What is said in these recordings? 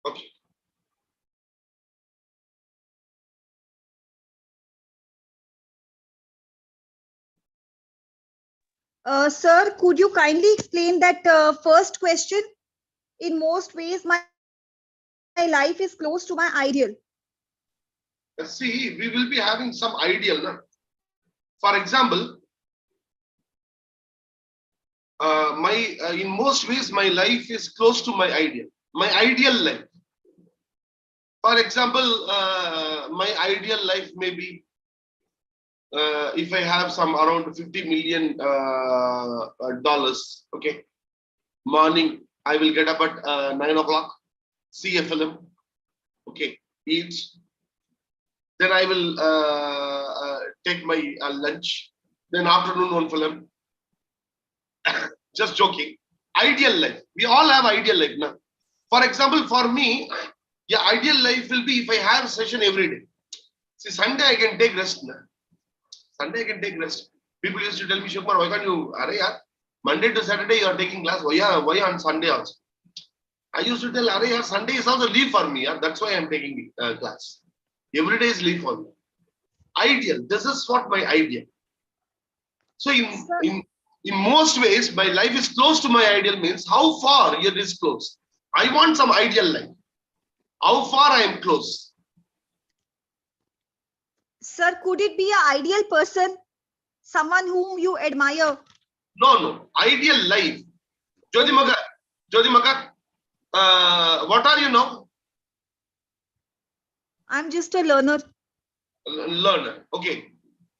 Okay. Sir, could you kindly explain that first question? In most ways, my life is close to my ideal. See, we will be having some ideal. No? For example, in most ways, my life is close to my ideal. My ideal life. For example, my ideal life may be if I have some around $50 million dollars. Okay, morning I will get up at 9 o'clock, see a film. Okay, eat. Then I will take my lunch. Then afternoon one film. Just joking. Ideal life. We all have ideal life now. For example, for me, yeah, ideal life will be if I have a session every day. See, Sunday I can take rest now. Sunday I can take rest. People used to tell me, Shukmar, why can't you? Monday to Saturday you are taking class. Why on Sunday also? I used to tell, Sunday is also leave for me. That's why I'm taking class. Every day is leave for me. Ideal. This is what my ideal. So in most ways, my life is close to my ideal means how far it is close. I want some ideal life. How far I am close. Sir, could it be an ideal person? Someone whom you admire? No. Ideal life. Jyoti Makar, what are you now? I'm just a learner. Learner. Okay.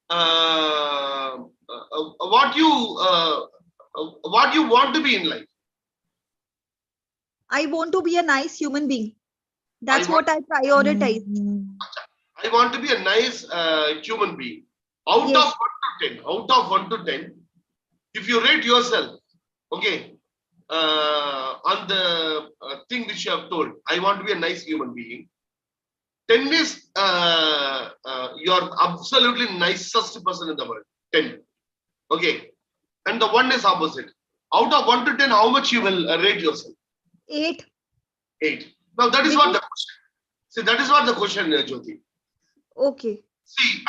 What you want to be in life? I want to be a nice human being. That's what I prioritize. I want to be a nice human being. Out Yes. of 1 to 10, if you rate yourself, okay, on the thing which you have told, I want to be a nice human being. 10 is you're absolutely nicest person in the world. 10. Okay. And the 1 is opposite. Out of 1 to 10, how much you will rate yourself? 8. 8. Now that is what the question. See, that is what the question, Jyoti. Okay. See,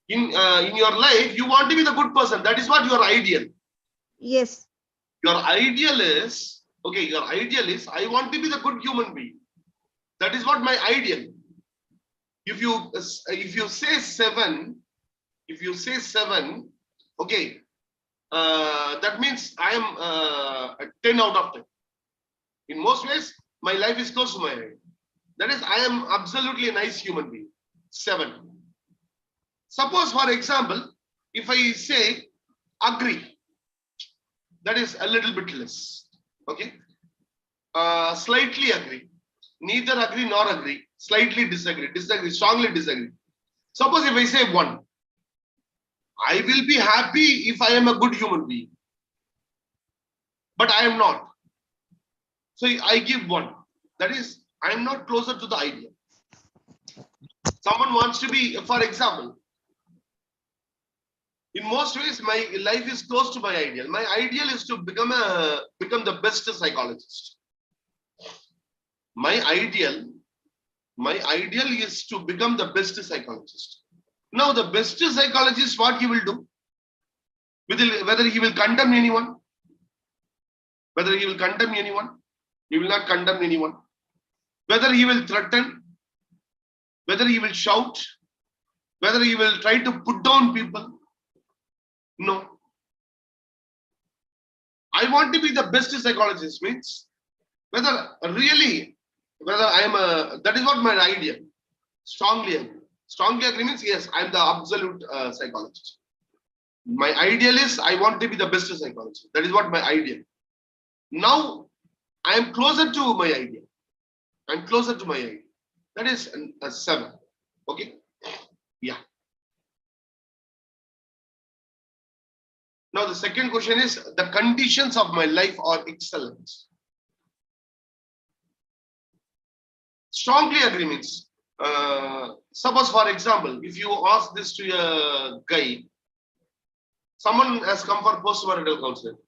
in your life, you want to be the good person. That is what your ideal. Yes. Your ideal is, okay, your ideal is, I want to be the good human being. That is what my ideal. If you say 7, okay, that means I am 10 out of 10. In most ways, my life is close to my ideal. That is, I am absolutely a nice human being. 7. Suppose, for example, if I say agree, that is a little bit less. Okay. Slightly agree. Neither agree nor agree. Slightly disagree. Strongly disagree. Suppose if I say 1, I will be happy if I am a good human being. But I am not. So I give 1. That is, I am not closer to the ideal. Someone wants to be, for example, in most ways, my life is close to my ideal. My ideal is to become the best psychologist. My ideal is to become the best psychologist. Now, the best psychologist, what he will do? Whether he will condemn anyone, he will not condemn anyone. Whether he will threaten, whether he will shout, whether he will try to put down people. No. I want to be the best psychologist means whether I am that is what my idea. Strongly agree means yes, I am the absolute psychologist. My ideal is I want to be the best psychologist. That is what my ideal. Now I am closer to my idea. That is a 7. Okay. Yeah. Now the second question is the conditions of my life are excellent. Strongly agree means suppose, for example, if you ask this to a guy, someone has come for post-marital counseling.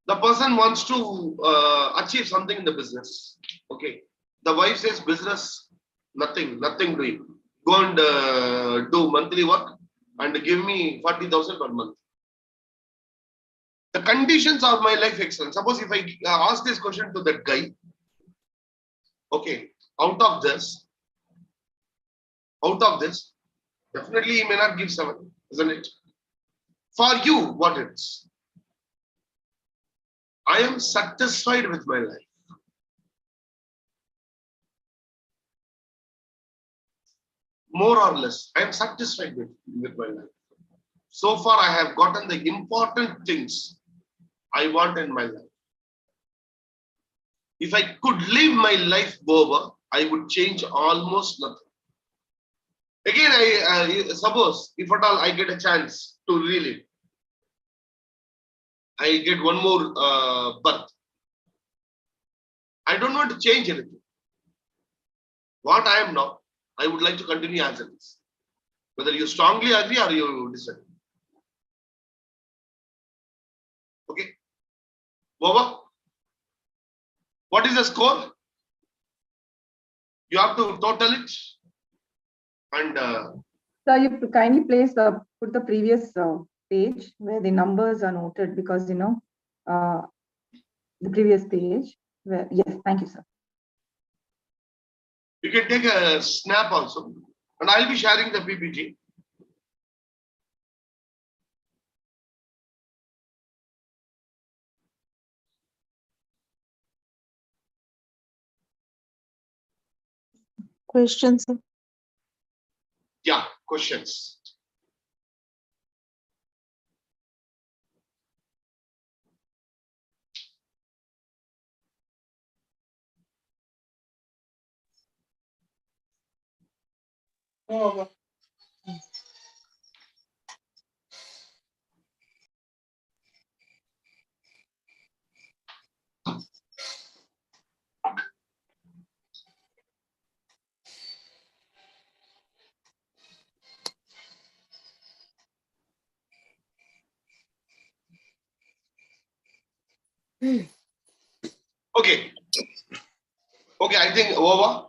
The person wants to achieve something in the business. Okay. The wife says business, nothing doing. Go and do monthly work and give me 40,000 per month. The conditions of my life excellent. Suppose if I ask this question to that guy, okay, out of this, definitely he may not give 7, isn't it? For you, what it is? I am satisfied with my life. More or less, I am satisfied with my life. So far, I have gotten the important things I want in my life. If I could live my life over, I would change almost nothing. Again, I suppose if at all I get a chance to relive, I get one more birth. I don't want to change anything. What I am now, I would like to continue as it is. Whether you strongly agree or you disagree. Okay. Over. What is the score? You have to total it. And Sir, you kindly put the previous page where the numbers are noted, because the previous page where, yes, thank you, sir. you can take a snap also. And I'll be sharing the PPT. Questions? Yeah, questions. Okay. Okay, I think over.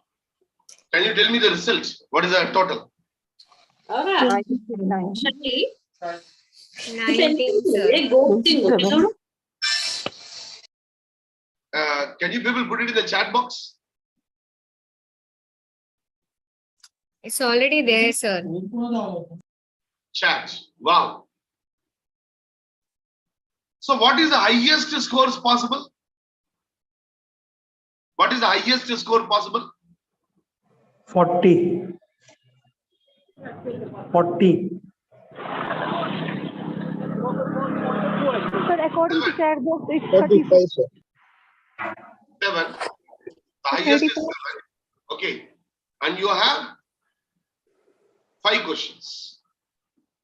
Can you tell me the result? What is the total? 19. 19, sir. Can you people put it in the chat box? It's already there, sir. Chat. Wow. So what is the highest scores possible? What is the highest score possible? 40. 40. Sir, according to chat box, it's 35, sir. 7. The highest is 7. Okay. And you have 5 questions.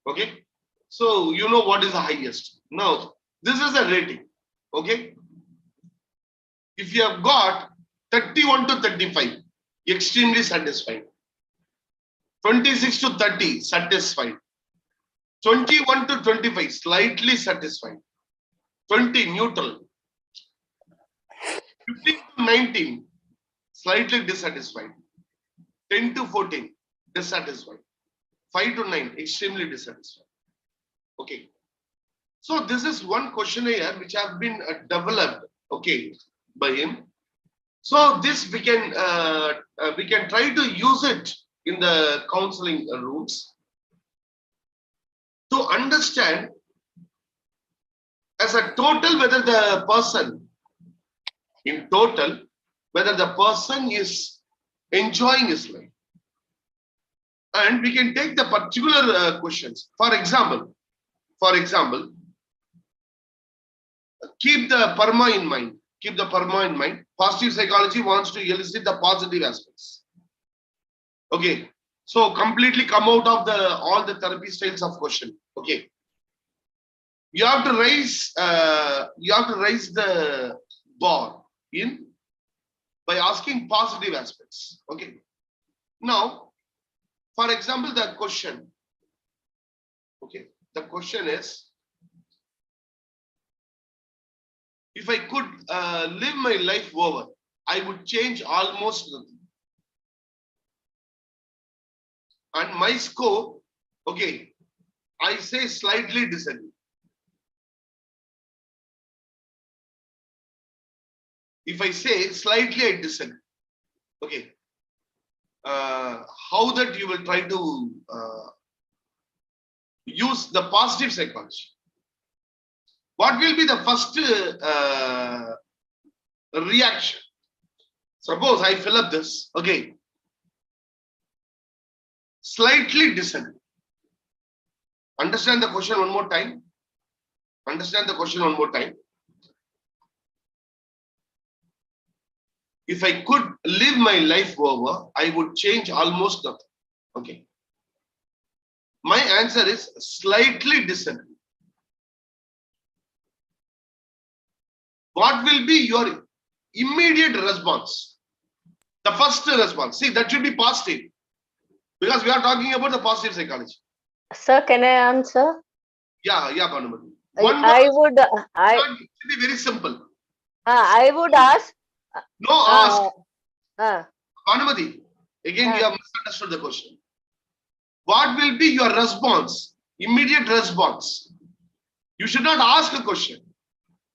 Okay. So you know what is the highest. Now, this is a rating. Okay. If you have got 31 to 35, extremely satisfied. 26 to 30, satisfied. 21 to 25, slightly satisfied. 20, neutral. 15 to 19, slightly dissatisfied. 10 to 14, dissatisfied. 5 to 9, extremely dissatisfied. Okay. So this is one questionnaire which has been developed, okay, by him. So this we can try to use it in the counseling rooms to understand as a total whether the person is enjoying his life. And we can take the particular questions. For example, keep the PERMA in mind. Keep the PERMA in mind. Positive psychology wants to elicit the positive aspects. Okay. So completely come out of all the therapy styles of question. Okay. You have to raise the bar by asking positive aspects. Okay. Now, for example, the question. Okay. The question is, if I could live my life over, I would change almost nothing. And my score, okay, I say slightly disagree. If I say slightly, I disagree. Okay. How that you will try to use the positive psychology. What will be the first reaction? Suppose I fill up this, okay. Slightly disagree. Understand the question one more time. Understand the question one more time. If I could live my life over, I would change almost nothing. Okay. My answer is slightly disagree. What will be your immediate response? The first response. See, that should be positive. Because we are talking about the positive psychology. Sir, can I answer? Yeah, Bhanumati. I would should be very simple. I would ask. No ask. Uh, Bhanumati, again you have misunderstood the question. What will be your response? Immediate response. You should not ask a question.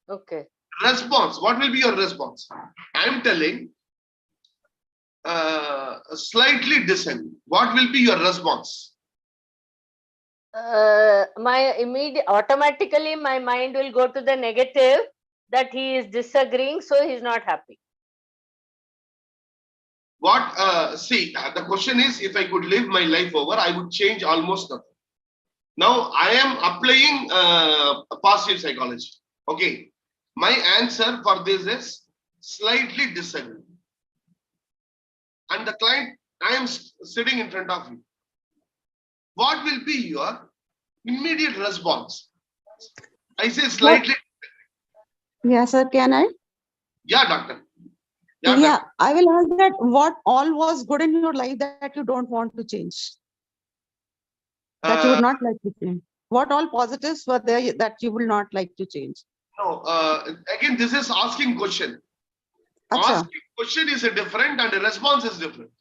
okay. Response. What will be your response? I am telling slightly disagree. What will be your response? Automatically my mind will go to the negative, that he is disagreeing, so he's not happy. What, see, the question is, if I could live my life over, I would change almost nothing. Now, I am applying positive psychology. Okay. My answer for this is slightly disagree. And the client, I am sitting in front of you. What will be your immediate response? I say slightly. Yeah, sir, can I? Yeah, doctor. Yeah, I will ask that what all was good in your life that you don't want to change, that you would not like to change. What all positives were there that you will not like to change? No, again, this is asking question. Acha. Asking question is a different and the response is different.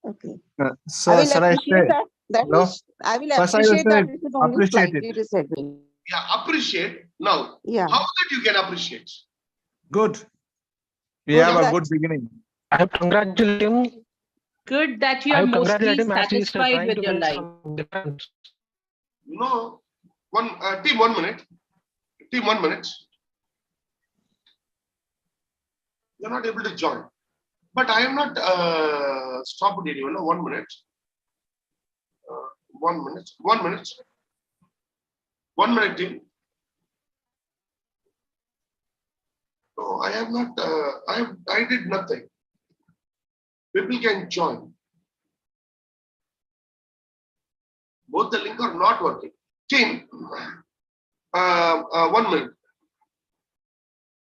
Okay. Uh, I sir, will sir, I appreciate say, that. That hello? is, I will First I will appreciate say that. It is only appreciate slightly it. disagreeing. Yeah, appreciate. Now, Yeah. how that you can appreciate? Good. We Good, have a that- good beginning. I have congratulate him. Good that you I are have mostly congratulated him as he is satisfied trying with to your bring life. some difference. No, team 1 minute. Team 1 minute. You're not able to join. But I am not stopped anyone. No, 1 minute. 1 minute. 1 minute. 1 minute, team. No, I have not. I did nothing. People can join. Both the link are not working. Team, 1 minute.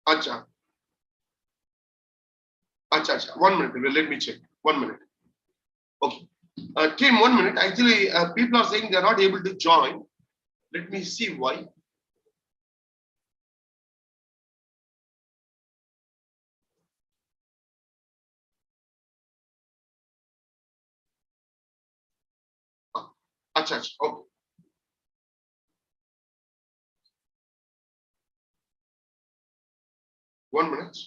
Acha. 1 minute. Let me check. 1 minute. Okay. Team, 1 minute. Actually, people are saying they are not able to join. Let me see why. Acha. Okay. One minute.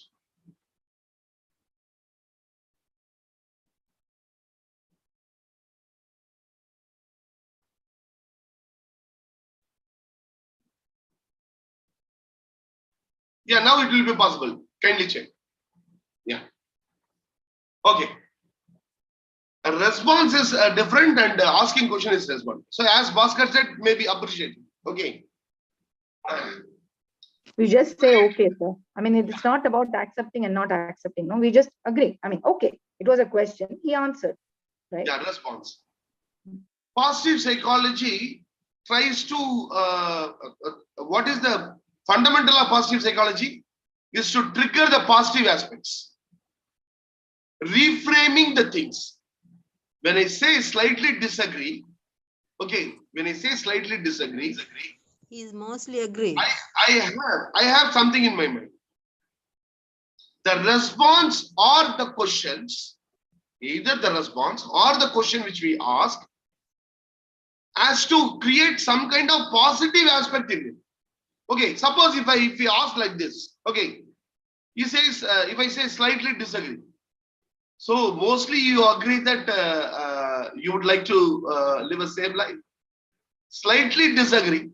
Yeah, now it will be possible. Kindly check. Yeah. Okay. A response is different and asking question is response. So as Bhaskar said, maybe appreciate. Okay. We just say, okay, sir. I mean, it's not about accepting and not accepting. No, we just agree. I mean, okay, it was a question. He answered, right? Yeah, response. Positive psychology tries to, what is the fundamental of positive psychology? Is to trigger the positive aspects. Reframing the things. When I say slightly disagree, okay, when I say slightly disagree, He is mostly agree. I have something in my mind. the response or the questions, either the response or the question which we ask, has to create some kind of positive aspect in it. Okay, suppose if we ask like this, okay, he says, if I say slightly disagree, so mostly you agree that you would like to live a same life. Slightly disagree.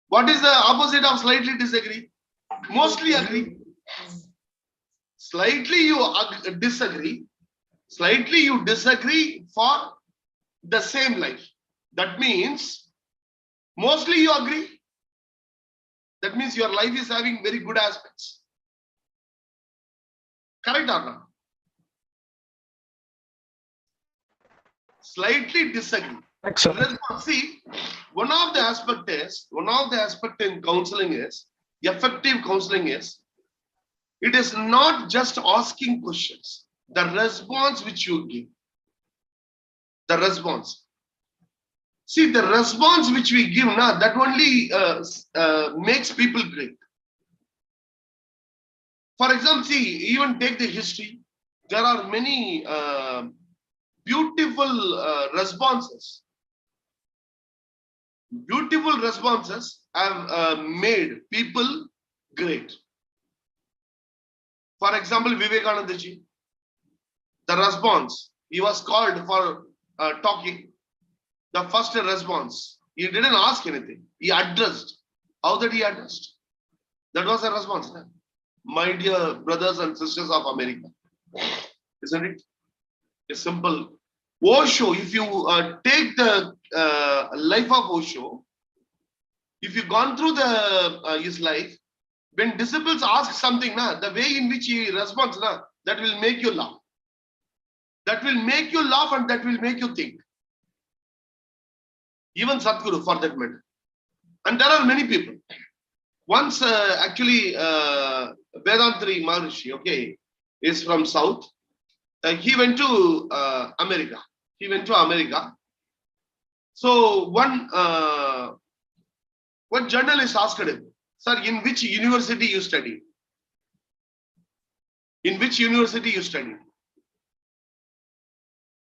What is the opposite of slightly disagree? Mostly agree. Slightly you disagree. Slightly you disagree for the same life. That means mostly you agree. That means your life is having very good aspects. Correct or not? Slightly disagree. Excellent. See, one of the aspect in counseling is, effective counseling is, it is not just asking questions. The response which you give. The response. See, the response which we give now, that only makes people great. For example, see, even take the history. There are many beautiful responses. Beautiful responses have made people great. For example, Vivekananda ji, the response, he was called for talking. The first response, he didn't ask anything. He addressed. How did he addressed? That was a response. My dear brothers and sisters of America. Isn't it? A simple. Osho, if you take the life of Osho, if you've gone through his life, when disciples ask something, the way in which he responds, that will make you laugh. That will make you laugh and that will make you think. Even Sadhguru for that matter. And there are many people. Once actually Vedantari Maharishi, okay, is from South. He went to America. He went to America. So one journalist asked him, sir, in which university you studied? In which university you studied?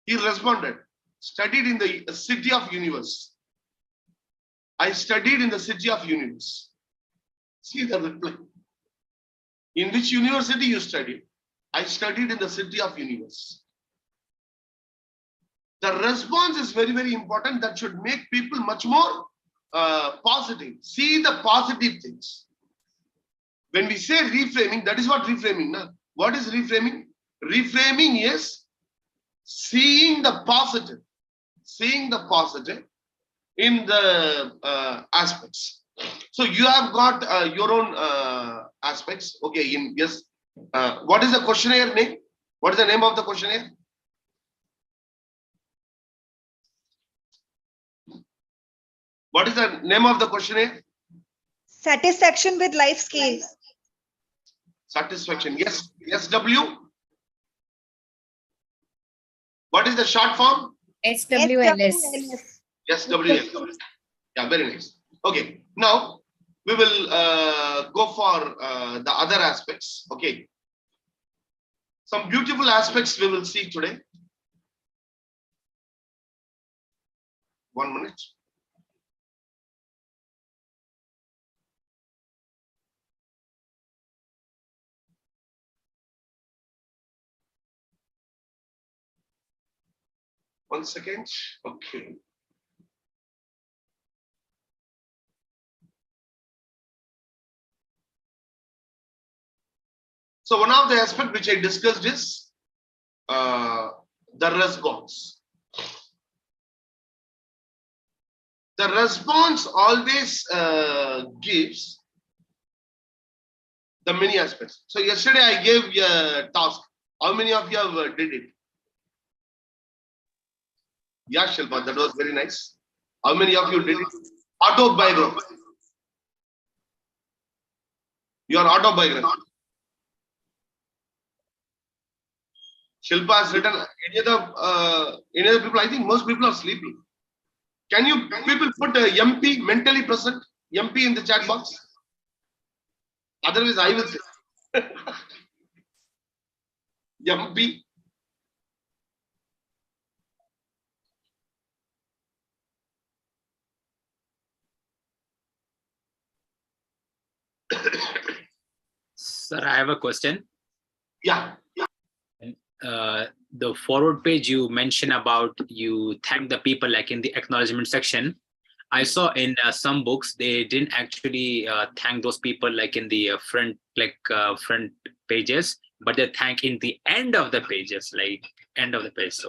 He responded, studied in the city of universe. I studied in the city of universe. See the reply. In which university you studied? I studied in the city of universe. The response is very, very important. That should make people much more positive. See the positive things. When we say reframing, that is what reframing. What is reframing? Reframing is seeing the positive. Seeing the positive in the aspects. So you have got your own aspects. Okay, yes. What is the questionnaire name? What is the name of the questionnaire? What is the name of the questionnaire? Satisfaction with life scale. Satisfaction. Yes. SW. What is the short form? SWLS. SWLS. Yeah, very nice. Okay. Now we will go for the other aspects. Okay. Some beautiful aspects we will see today. 1 minute. One second. Okay. So one of the aspects which I discussed is the response. The response always gives the many aspects. So yesterday I gave a task. How many of you have did it? Yeah, Shilpa, that was very nice. How many of you did it? Autobiography. Your autobiography. Shilpa has written. Any other people? I think most people are sleeping. Can you people put MP, mentally present, MP in the chat box? Otherwise, I will say. MP. Sir, I have a question. Yeah. The forward page you mentioned about you thank the people like in the acknowledgement section. I saw in some books they didn't actually thank those people like in the front front pages, but they thank in the end of the pages, like end of the page. So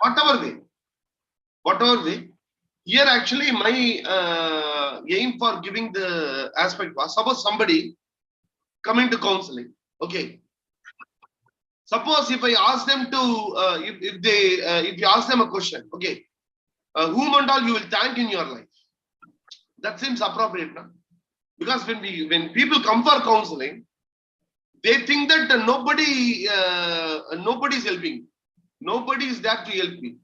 Whatever way. Here actually my aim for giving the aspect was, suppose somebody coming to counseling, okay. Suppose if I ask them to, if you ask them a question, okay, whom and all you will thank in your life, that seems appropriate, no? Because when people come for counseling, they think that nobody is helping, nobody is there to help me,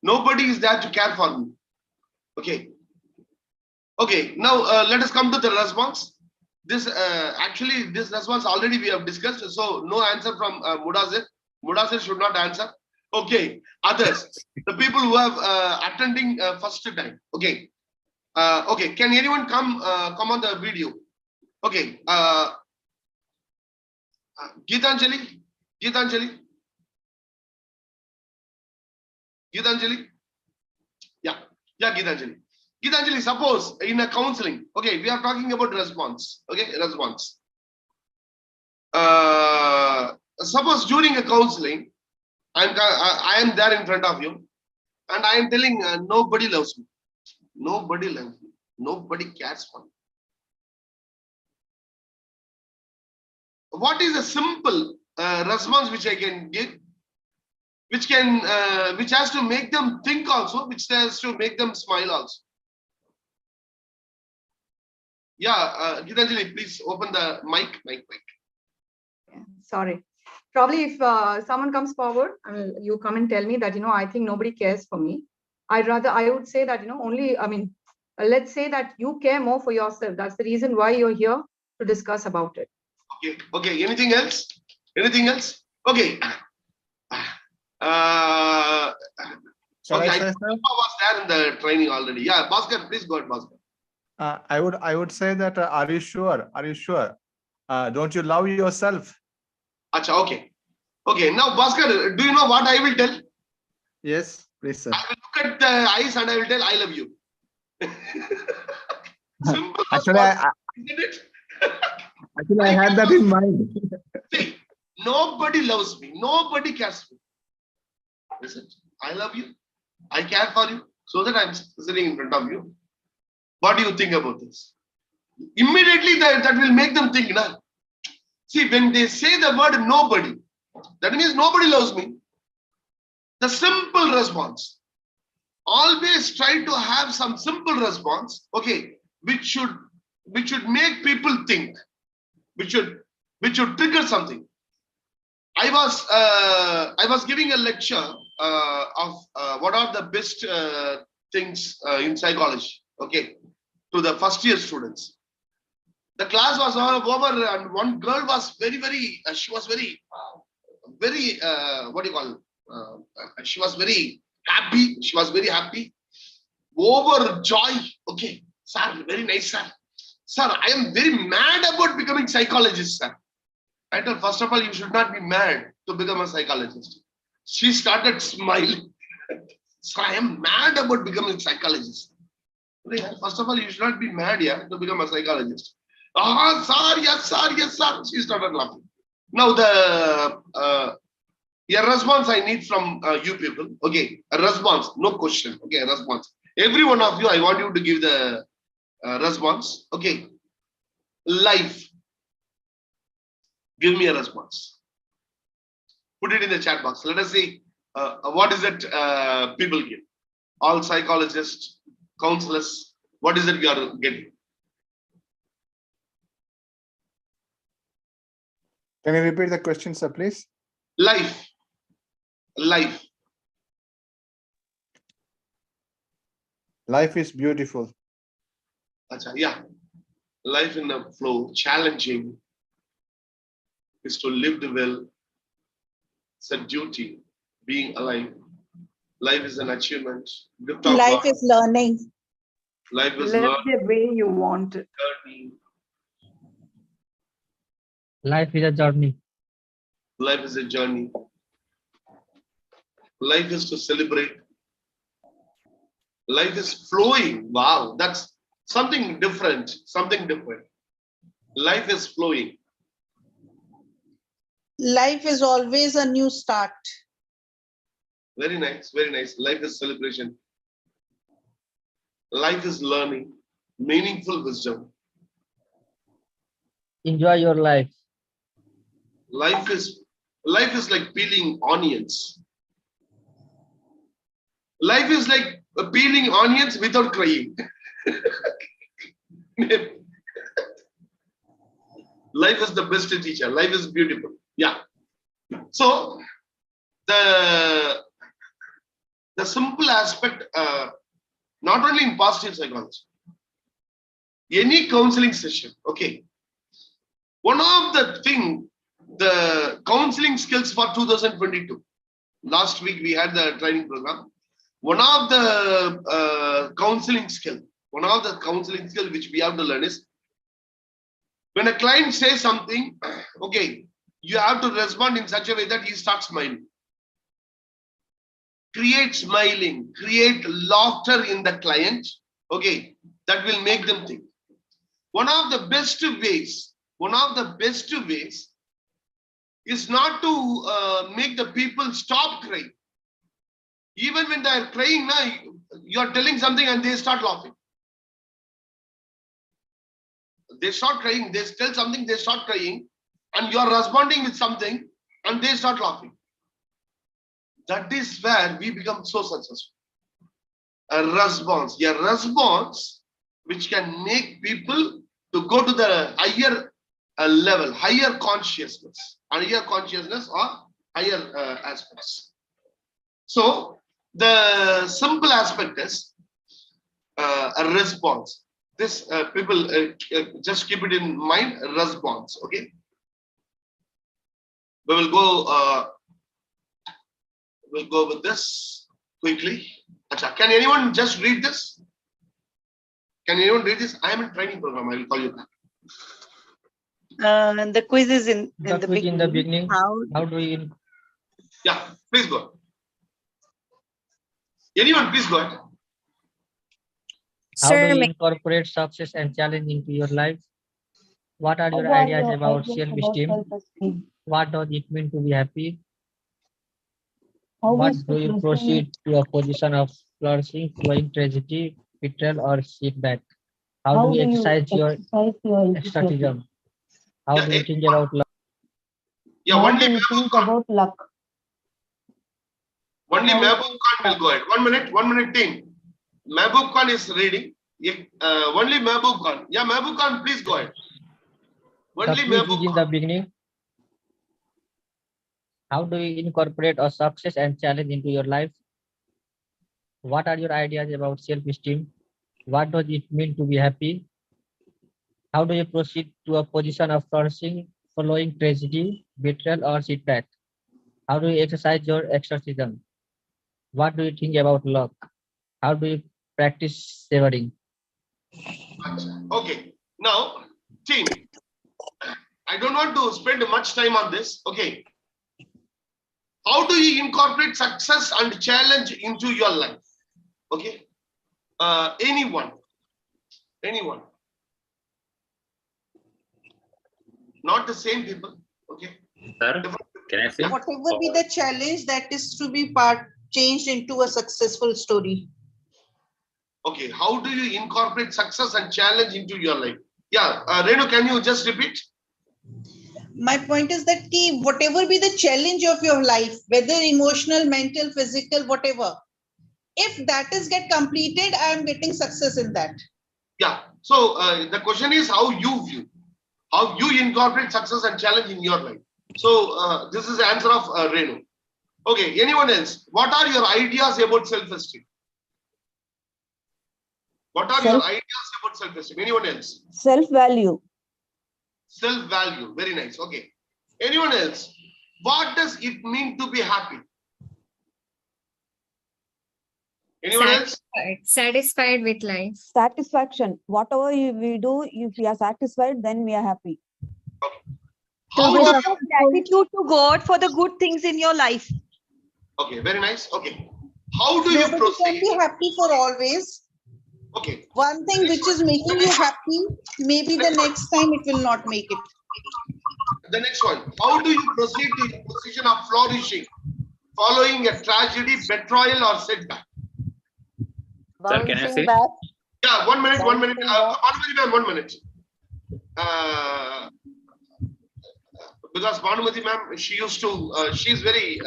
nobody is there to care for me. Okay. Okay. Now let us come to the response. This actually this response already we have discussed. So no answer from Mudazir. Mudazir should not answer. Okay. Others, the people who have attending first time. Okay. Okay. Can anyone come on the video? Okay. Geetanjali. Geetanjali. Geetanjali. Yeah. Yeah, Geetanjali. Geetanjali, suppose in a counseling, okay, we are talking about response, okay, response. Suppose during a counseling, I am there in front of you, and I am telling nobody loves me, nobody loves me, nobody cares for me. What is a simple response which I can give, which has to make them think also, which has to make them smile also? Yeah, Geetanjali, please open the mic. Yeah, sorry. Probably if someone comes forward, I mean, you come and tell me that, I think nobody cares for me. I would say that, let's say that you care more for yourself. That's the reason why you're here to discuss about it. Okay. Okay. Anything else? Anything else? Okay. Shall okay. I say, sir? was there in the training already. Yeah, Bhaskar, please go ahead, Bhaskar. I would say that are you sure? Are you sure? Don't you love yourself? Acha, okay. Okay. Now, Bhaskar, do you know what I will tell? Yes, please, sir. I will look at the eyes and I will tell I love you. Simple. Actually, I had that in mind. See, nobody loves me. Nobody cares for me. Listen, I love you. I care for you. So that I'm sitting in front of you. What do you think about this? Immediately that will make them think. Nah? See, when they say the word nobody, that means nobody loves me. The simple response. Always try to have some simple response, okay, which should make people think, which should trigger something. I was giving a lecture of what are the best things in psychology, okay, to the first year students. The class was all over, and one girl was very she was very what do you call she was very happy. She was very happy, overjoyed. Okay, sir, very nice, sir. Sir, I am very mad about becoming psychologist, sir. I told, first of all, you should not be mad to become a psychologist. She started smiling. Sir, I am mad about becoming a psychologist. First of all, you should not be mad, yeah, to become a psychologist. Ah, sir, yes, sir, yes, sir. She started laughing. Now the a response I need from you people. Okay, a response, no question. Okay, a response. Every one of you, I want you to give the response. Okay, life. Give me a response. Put it in the chat box. Let us see what is it people give. All psychologists, counselors, what is it you are getting? Can you repeat the question, sir, please? Life. Life. Life is beautiful. Achha, yeah. Life in the flow, challenging, is to live well, It's a duty. Being alive. Life is an achievement. Gift of Life God. is learning. Life is Live learning. the way you want it. Life is a journey. Life is a journey. Life is to celebrate. Life is flowing. Wow, that's something different. Something different. Life is flowing. Life is always a new start. Very nice, very nice. Life is celebration. Life is learning, meaningful wisdom. Enjoy your life. Life is like peeling onions. Life is like peeling onions without crying. Life is the best teacher. Life is beautiful. Yeah. So the simple aspect, not only in positive psychology, any counseling session, okay. One of the counseling skills for 2022. Last week we had the training program. One of the counseling skill which we have to learn is when a client says something, okay, you have to respond in such a way that he starts smiling. Create smiling, create laughter in the client, okay, that will make them think. One of the best ways is not to make the people stop crying. Even when they are crying, now you are telling something and they start laughing. They start crying, they tell something, they start crying, and you are responding with something and they start laughing. That is where we become so successful. A response which can make people to go to the higher level, higher consciousness or higher aspects. So the simple aspect is a response. This people just keep it in mind. Response. Okay. We will go. We'll go with this quickly. Achha, can anyone just read this? Can anyone read this? I am in training program. I will call you back. The quiz is in The quiz in the beginning. How do you Yeah, please go. Anyone, please go ahead. How do you incorporate success and challenge into your life? What are your ideas about self-esteem? What does it mean to be happy? What do you proceed to a position of flourishing, flowing tragedy, betrayal, or setback? How do you exercise your extratism? How do you think about love? Yeah, only Mehboob Khan will go ahead. 1 minute, team. Mehboob Khan is reading. Only Mehboob Khan. Yeah, Mehboob Khan, please go ahead. Only The quiz is Mehboob in Khan. the beginning. How do you incorporate a success and challenge into your life? What are your ideas about self-esteem? What does it mean to be happy? How do you proceed to a position of flourishing following tragedy, betrayal, or setback? How do you exercise your exorcism? What do you think about luck? How do you practice savoring? Okay, now, team, I don't want to spend much time on this. Okay. How do you incorporate success and challenge into your life? Okay. Anyone. Not the same people. Okay. Sir, can I say? Whatever be the challenge, that is to be changed into a successful story. Okay. How do you incorporate success and challenge into your life? Yeah. Renu, can you just repeat? My point is that whatever be the challenge of your life, whether emotional, mental, physical, whatever, if that is get completed, I am getting success in that. Yeah. So the question is how you incorporate success and challenge in your life. So this is the answer of Renu. Okay. Anyone else? What are your ideas about self-esteem? What are your ideas about self-esteem? Anyone else? Self-value. Self-value. Very nice. Okay. Anyone else? what does it mean to be happy? Anyone else? Satisfied with life. Satisfaction. Whatever we do, if we are satisfied, then we are happy. How do you, Gratitude to God for the good things in your life. okay, very nice. Okay. How do you Nobody can proceed? be happy for always. Okay. One thing which is making you happy, maybe the next time it will not make it. The next one. How do you proceed to your position of flourishing following a tragedy, betrayal, or setback? Sir, can I Bouncing say? back. Yeah, 1 minute, 1 minute. Bouncing back. Bhanumati ma'am, 1 minute. Because Bhanumati ma'am, she used to, she's very,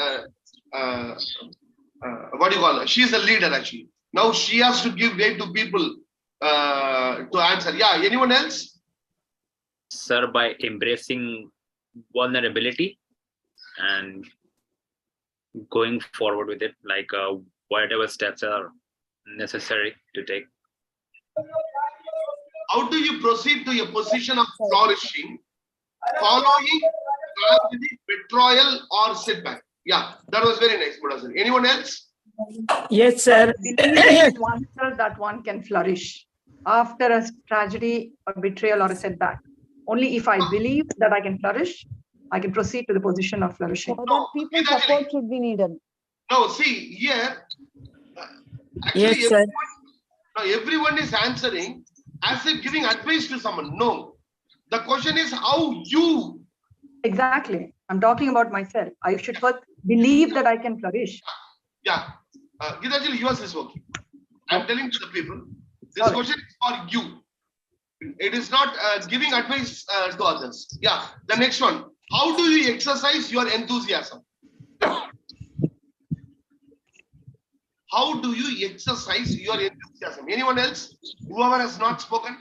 what do you call her? She's a leader actually. Now she has to give way to people to answer. Yeah, anyone else? Sir, by embracing vulnerability and going forward with it, like whatever steps are necessary to take. How do you proceed to your position of flourishing following tragedy, betrayal, or setback? Yeah, that was very nice, Buddha. Anyone else? Yes, sir. Believe in oneself that one can flourish after a tragedy, a betrayal, or a setback. Only if I believe that I can flourish, I can proceed to the position of flourishing. So that people's support should be needed. No, see here. Actually, Yes, sir. everyone is answering as if giving advice to someone. No, the question is how you. Exactly. I'm talking about myself. I should first believe that I can flourish. Yeah, Gitanjali, yours is working. I'm telling to the people, this Sorry. question is for you. It is not giving advice to others. Yeah, the next one. How do you exercise your enthusiasm? How do you exercise your enthusiasm? Anyone else? Whoever has not spoken?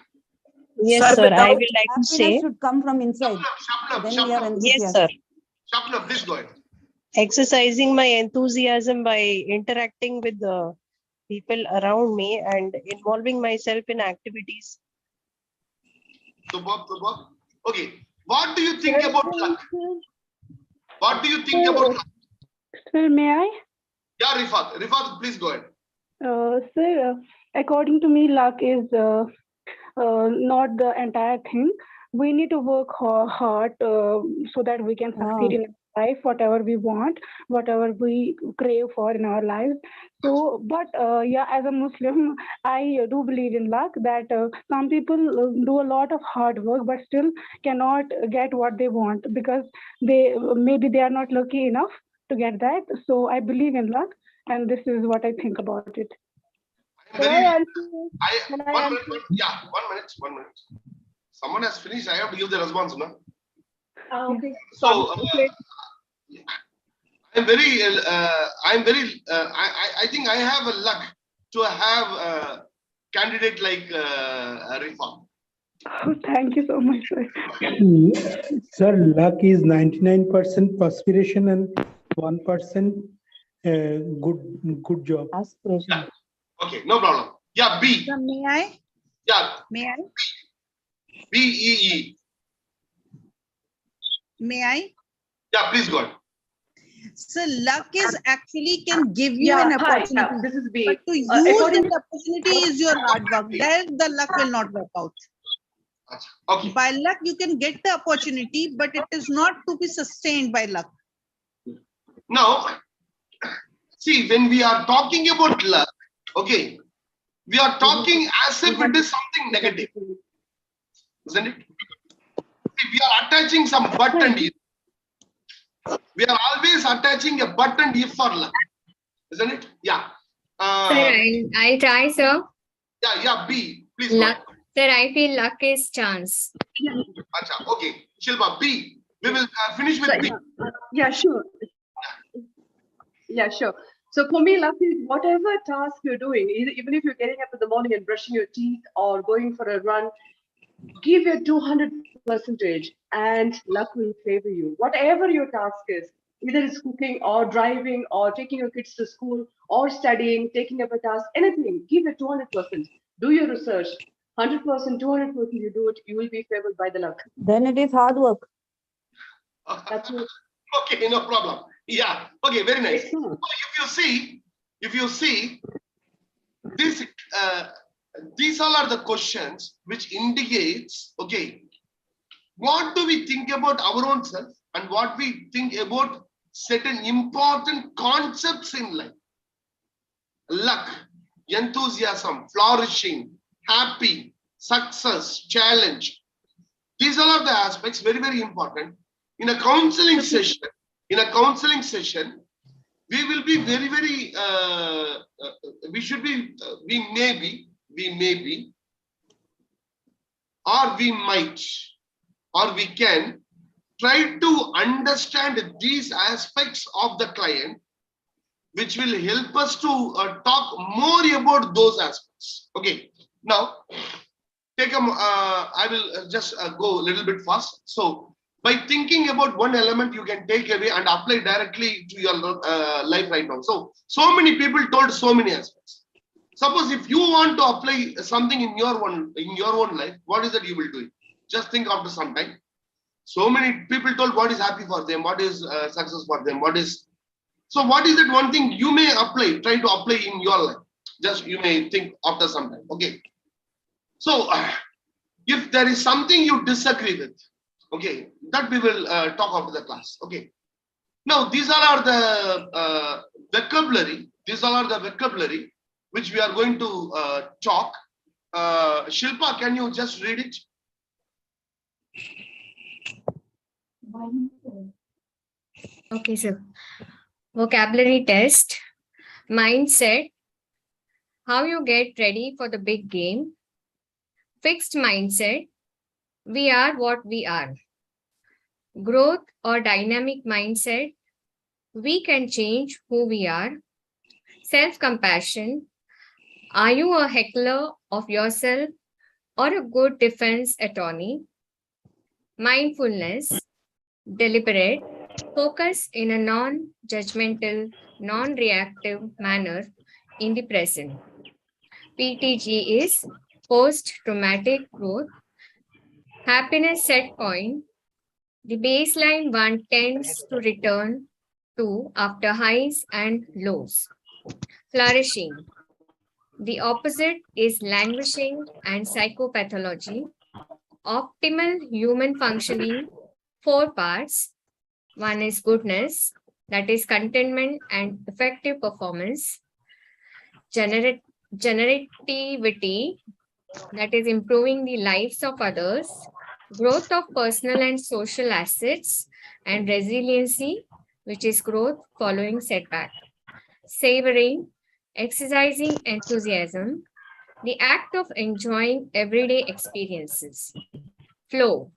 Yes, sir. I would like to Happiness say. should come from inside. Shabnam, Then we are Shabnam, Yes, sir. Shabnam, please go ahead. Exercising my enthusiasm by interacting with the people around me and involving myself in activities. Superb. Okay, what do you think about luck? What do you think about luck? Sir, may I? Yeah, Rifat. Rifat, please go ahead. Sir, according to me, luck is not the entire thing. We need to work hard so that we can succeed in life, whatever we want, whatever we crave for in our lives. So, but yeah, as a Muslim, I do believe in luck that some people do a lot of hard work, but still cannot get what they want because maybe they are not lucky enough to get that. So I believe in luck, and this is what I think about it. One minute. Someone has finished. I have to give the response, no? Okay. So I think I have a luck to have a candidate like Rifat. Oh, thank you so much, sir. Sir, luck is 99% perspiration and 1% good job. Aspiration. Yeah. Okay, no problem. Yeah, B. So may I? Yeah, May I? BEE. May I? Yeah, please go ahead. So luck is actually can give you an opportunity. This is B. But to use that opportunity is your hard work. There the luck will not work out. Okay. By luck, you can get the opportunity, but it is not to be sustained by luck. Now, see, when we are talking about luck, okay, we are talking as if it is something negative, isn't it? See, we are attaching some but and if. We are always attaching a but and if for luck, isn't it? Yeah. Sir, I try, sir. Yeah, B, please. Go ahead. Sir, I feel luck is chance. Acha, okay, Shilpa, B. We will finish with B. Yeah, sure. Yeah, sure. So for me, luck is whatever task you're doing, even if you're getting up in the morning and brushing your teeth or going for a run, give your 200% and luck will favor you. Whatever your task is, either it's cooking or driving or taking your kids to school or studying, taking up a task, anything, give it 200%. Do your research. 100%, 200% you do it, you will be favored by the luck. Then it is hard work. That's it. Okay, no problem. Yeah. Okay, very nice. So if you see this, these all are the questions which indicates, okay, what do we think about our own self and what we think about certain important concepts in life. Luck, enthusiasm, flourishing, happy, success, challenge. These all are the aspects, very, very important. In a counseling session, we will be very, very, we should be, we may be, or we might, or we can try to understand these aspects of the client, which will help us to talk more about those aspects. Okay, now take a, I will just go a little bit fast. So by thinking about one element, you can take away and apply directly to your life right now. So many people told so many aspects. Suppose if you want to apply something in your own life, what is that you will do? Just think after some time. So many people told what is happy for them, what is success for them, what is. So what is that one thing you may apply, try to apply in your life? Just you may think after some time. Okay. So if there is something you disagree with, okay, that we will talk after the class. Okay. Now these all are the vocabulary. These all are the vocabulary which we are going to talk. Shilpa, can you just read it? Okay, sir. Vocabulary test. Mindset. How you get ready for the big game. Fixed mindset. We are what we are. Growth or dynamic mindset. We can change who we are. Self-compassion. Are you a heckler of yourself or a good defense attorney? Mindfulness. Deliberate. Focus in a non-judgmental, non-reactive manner in the present. PTG is post-traumatic growth. Happiness set point. The baseline one tends to return to after highs and lows. Flourishing. The opposite is languishing and psychopathology. Optimal human functioning, 4 parts. One is goodness, that is contentment and effective performance. Generativity, that is improving the lives of others. Growth of personal and social assets, and resiliency, which is growth following setback. Savoring, exercising enthusiasm, the act of enjoying everyday experiences. Flow,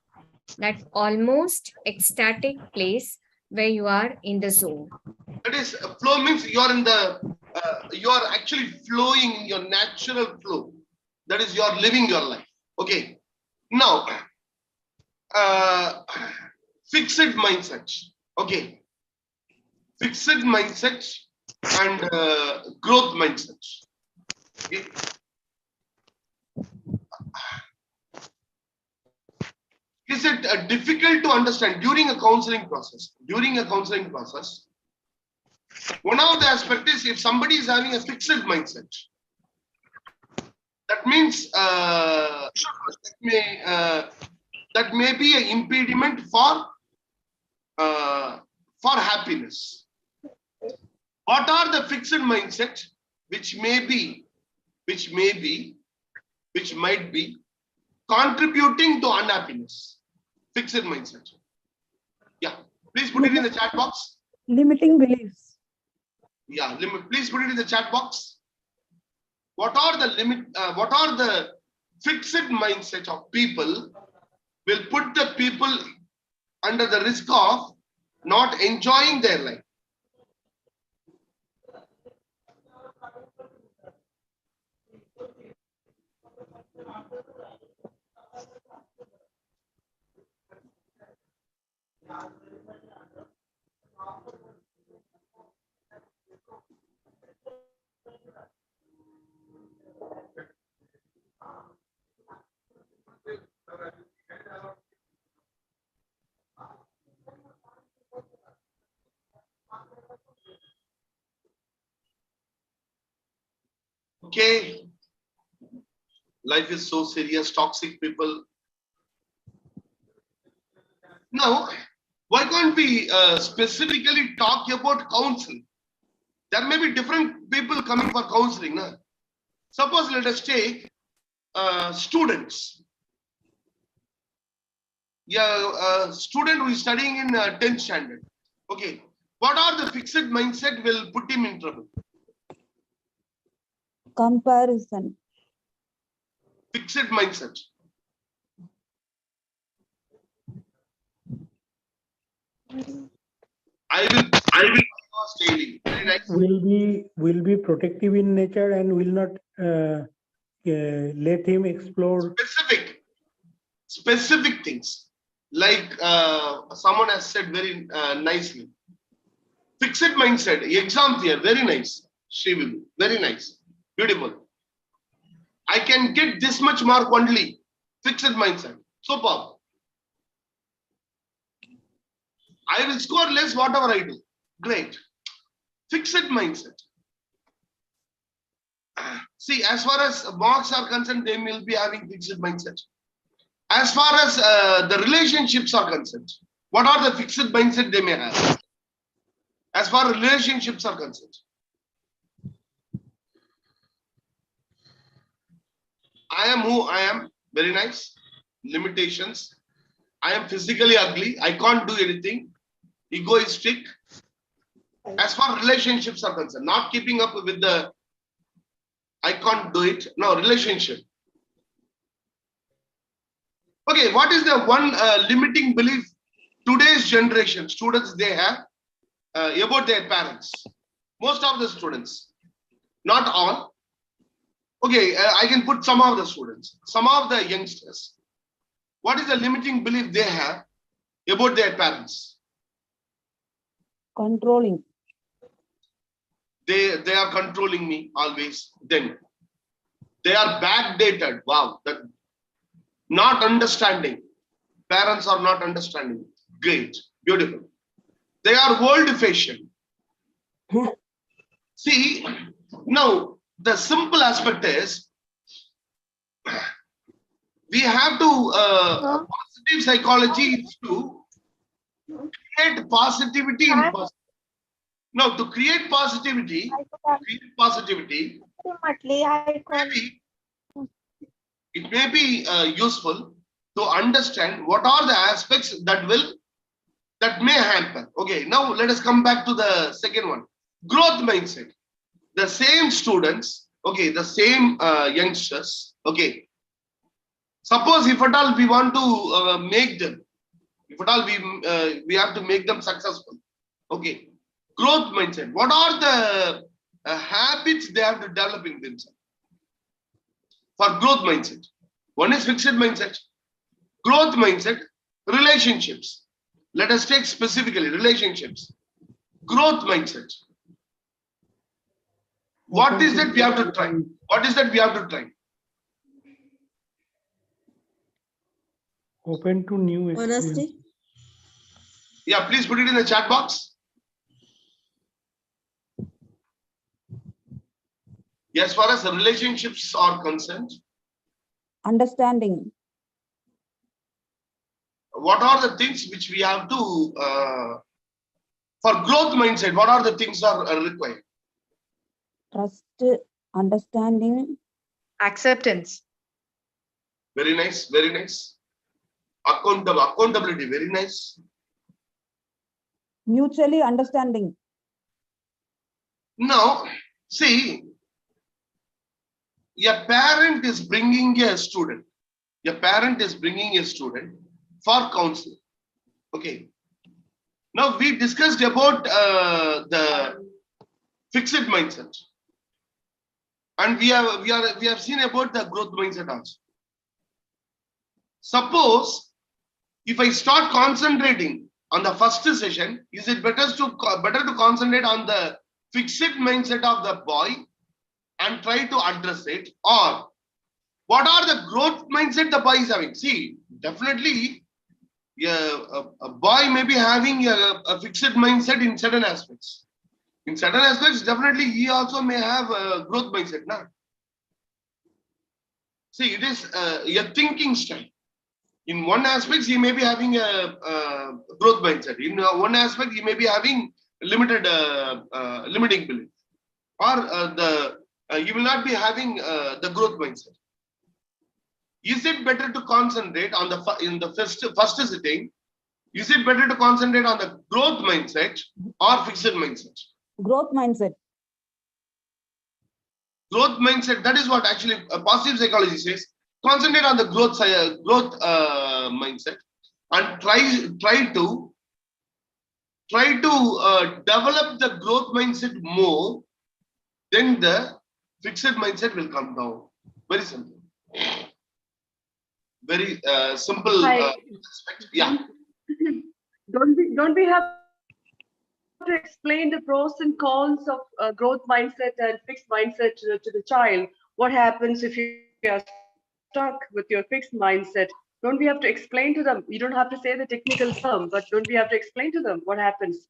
that almost ecstatic place where you are in the zone. That is, flow means you are in the, you are actually flowing in your natural flow. That is, you are living your life. Okay. Now, fixed mindset. Okay. Fixed mindset and growth mindset. Okay. Is it difficult to understand during a counseling process? During a counseling process, one of the aspects is if somebody is having a fixed mindset, that means that may be an impediment for happiness. What are the fixed mindset which might be contributing to unhappiness? Fixed mindset. Yeah, please put it in the chat box. Limiting beliefs. Yeah, please put it in the chat box. What are the fixed mindset of people will put the people under the risk of not enjoying their life? Okay. Life is so serious, toxic people. Now, why can't we specifically talk about counseling? There may be different people coming for counseling. Na? Suppose let us take students. Yeah, student who is studying in 10th standard. Okay. What are the fixed mindset will put him in trouble? Comparison. Fixed mindset. I will daily. Very nice. Will be protective in nature and will not let him explore Specific things. Like someone has said very nicely. Fixed mindset. Exam here. Very nice. She will. Very nice. Beautiful. I can get this much mark only. Fixed mindset. Superb. I will score less whatever I do. Great. Fixed mindset. See, as far as marks are concerned, they will be having fixed mindset. As far as the relationships are concerned, what are the fixed mindset they may have? As far as relationships are concerned. I am who I am. Very nice. Limitations. I am physically ugly. I can't do anything. Egoistic. As far as relationships are concerned, not keeping up with the I can't do it. No, relationship. Okay, what is the one limiting belief today's generation students they have about their parents? Most of the students, not all. Okay, I can put some of the students, some of the youngsters. What is the limiting belief they have about their parents? Controlling. They are controlling me always. Then they are backdated. Wow, that not understanding. Parents are not understanding. Great, beautiful. They are world-fashioned. See, now the simple aspect is we have to positive psychology is to create positivity in person. Now, to create positivity, it may be useful to understand what are the aspects that may hamper. Okay, now let us come back to the second one. Growth mindset. The same students, okay, the same youngsters, okay. Suppose if at all we want to make them, if at all we have to make them successful, okay. Growth mindset. What are the habits they have to develop in themselves for growth mindset? One is fixed mindset. Growth mindset, relationships. Let us take specifically relationships. Growth mindset. What is that we have to try? What is that we have to try? open to new experience. Honesty. Yeah, please put it in the chat box. As far as the relationships are concerned, Understanding. what are the things which we have to, for growth mindset, what are the things are required? Trust. Understanding. Acceptance. Very nice, very nice. Accountability, very nice. Mutually understanding. Now, see, a parent is bringing a student. A parent is bringing a student for counseling. Okay. Now we discussed about the fixed mindset, and we have seen about the growth mindset also. Suppose if I start concentrating on the first session, is it better to concentrate on the fixed mindset of the boy and try to address it, or what are the growth mindset the boy is having? See, definitely a boy may be having a fixed mindset in certain aspects. In certain aspects, definitely he also may have a growth mindset. Nah? See, it is a thinking style. In one aspect, he may be having a growth mindset. In one aspect, he may be having limited limiting belief, or he will not be having the growth mindset. Is it better to concentrate on in the first sitting? Is it better to concentrate on the growth mindset or fixed mindset? Growth mindset. Growth mindset. That is what actually positive psychology says. Concentrate on the growth mindset and try to develop the growth mindset more. Then the fixed mindset will come down. Very simple. Very simple aspect. Yeah. Don't we have to explain the pros and cons of growth mindset and fixed mindset to the child? What happens if you are stuck with your fixed mindset? Don't we have to explain to them? You don't have to say the technical term, but don't we have to explain to them what happens?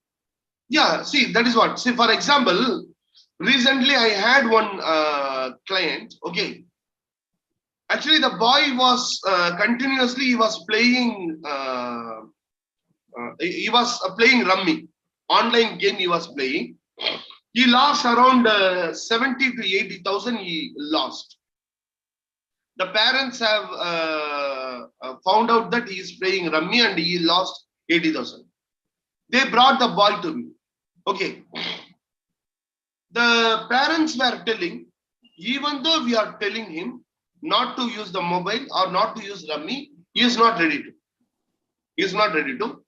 Yeah, see, that is what. See, for example, recently I had one client. Okay. Actually, the boy was continuously, he was playing Rummy. Online game he was playing. He lost around 70 to 80,000 he lost. The parents have found out that he is playing Rummy and he lost 80,000. They brought the boy to me. Okay. The parents were telling, even though we are telling him not to use the mobile or not to use Rummy, he is not ready to. He is not ready to.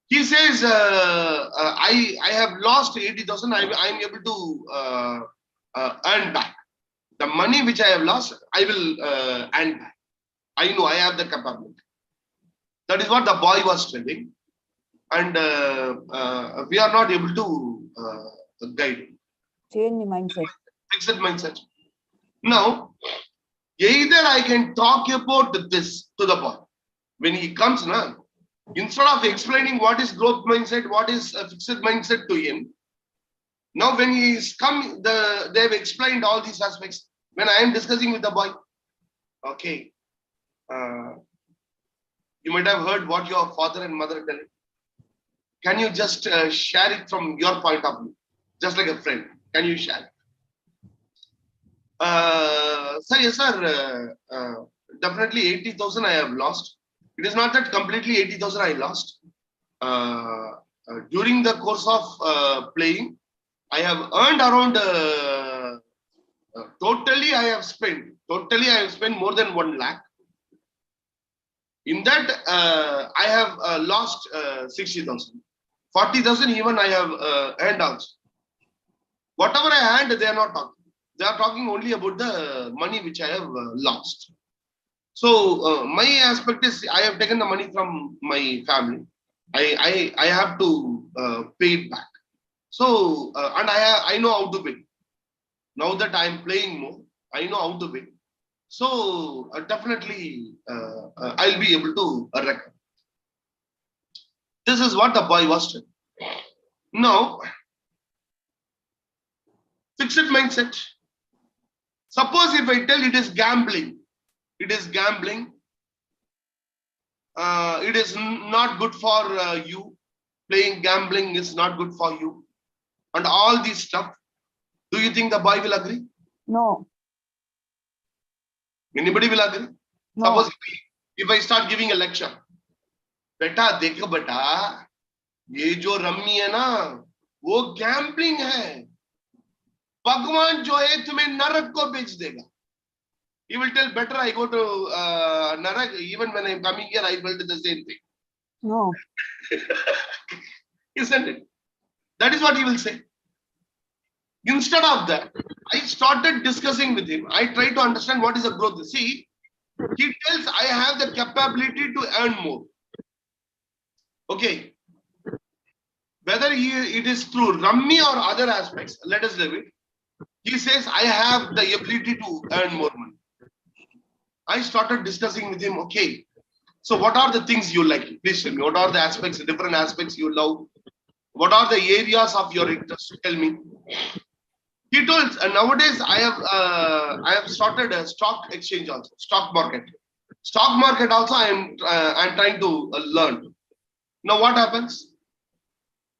He says, I have lost 80,000. I am able to earn back. The money which I have lost, I will earn back. I know I have the capability. That is what the boy was telling. And we are not able to guide him. Change the mindset. Fixed mindset. Now, either I can talk about this to the boy. When he comes now, instead of explaining what is growth mindset, what is a fixed mindset to him, now when he is come, they have explained all these aspects. When I am discussing with the boy, okay, you might have heard what your father and mother tell you. Can you just share it from your point of view, just like a friend? Can you share it? Sir, yes, sir. Definitely 80,000 I have lost. It is not that completely 80,000 I lost. During the course of playing, I have earned around, totally I have spent more than 1 lakh. In that, I have lost 60,000. 40,000 even I have earned also. Whatever I earned, they are not talking. They are talking only about the money which I have lost. So my aspect is I have taken the money from my family. I have to pay it back. So and I know how to pay. Now that I am playing more, I know how to pay. So definitely I'll be able to recover. This is what the boy was telling. Now, fixed mindset. Suppose if I tell it is gambling, it is gambling. It is not good for you. Playing gambling is not good for you. And all this stuff. Do you think the boy will agree? No. Anybody will agree? No. Suppose if I start giving a lecture. बेटा देखो बेटा ये जो rummy है ना वो gambling है भगवान जो है तुम्हें नरक को भेज देगा. He will tell better I go to Narak. Even when I am coming here, I will do the same thing. No. Isn't it? That is what he will say. Instead of that, I started discussing with him. I try to understand what is the growth. See, he tells I have the capability to earn more. Okay. Whether it is through Rummy or other aspects, let us leave it. He says I have the ability to earn more money. I started discussing with him, okay, so what are the things you like? Please tell me, what are the aspects, different aspects you love? What are the areas of your interest? Tell me. He told nowadays I have started a stock exchange also, stock market. Stock market also I'm trying to learn. Now what happens?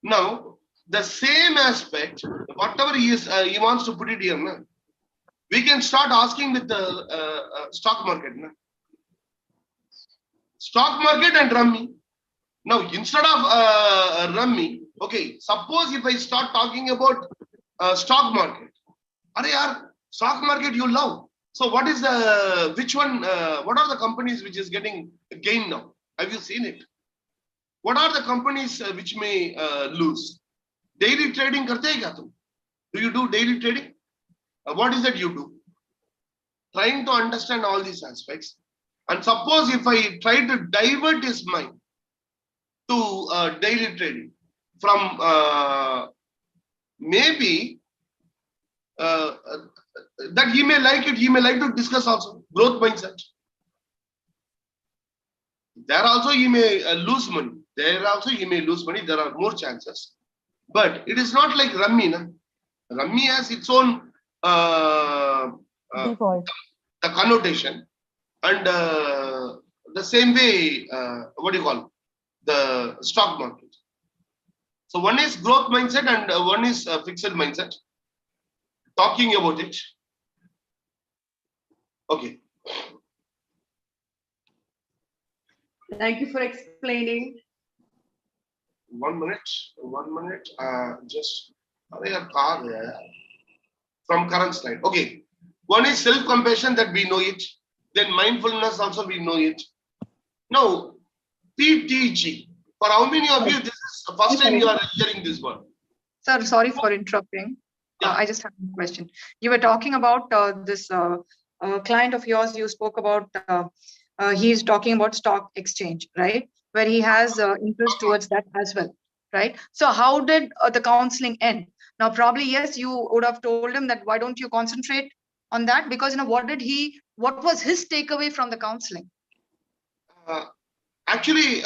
Now the same aspect, whatever he wants to put it here, na, we can start asking with the stock market. Na. Stock market and rummy. Now instead of rummy, okay, suppose if I start talking about stock market, stock market you love. So what is the, which one, what are the companies which is getting gain now? Have you seen it? What are the companies which may lose? Daily trading karte hai kya tum? Do you do daily trading? What is that you do? Trying to understand all these aspects. And suppose if I try to divert his mind to daily trading from maybe that he may like it, he may like to discuss also growth mindset. There also he may lose money. There also he may lose money. There are more chances. But it is not like Rummy. Na? Rummy has its own Default. the connotation, and the same way, what do you call the stock market? So one is growth mindset and one is fixed mindset. Talking about it. Okay. Thank you for explaining. 1 minute. 1 minute. Just from current slide. Okay. One is self-compassion, that we know it. Then mindfulness also we know it. Now, PTG. For how many of you this is the first time you are hearing this word? Sir, sorry for interrupting. I just have a question. You were talking about this client of yours. You spoke about he's talking about stock exchange, right? Where he has interest towards that as well, right? So how did the counseling end? Now, probably yes, you would have told him that why don't you concentrate on that? Because what was his takeaway from the counseling? Actually,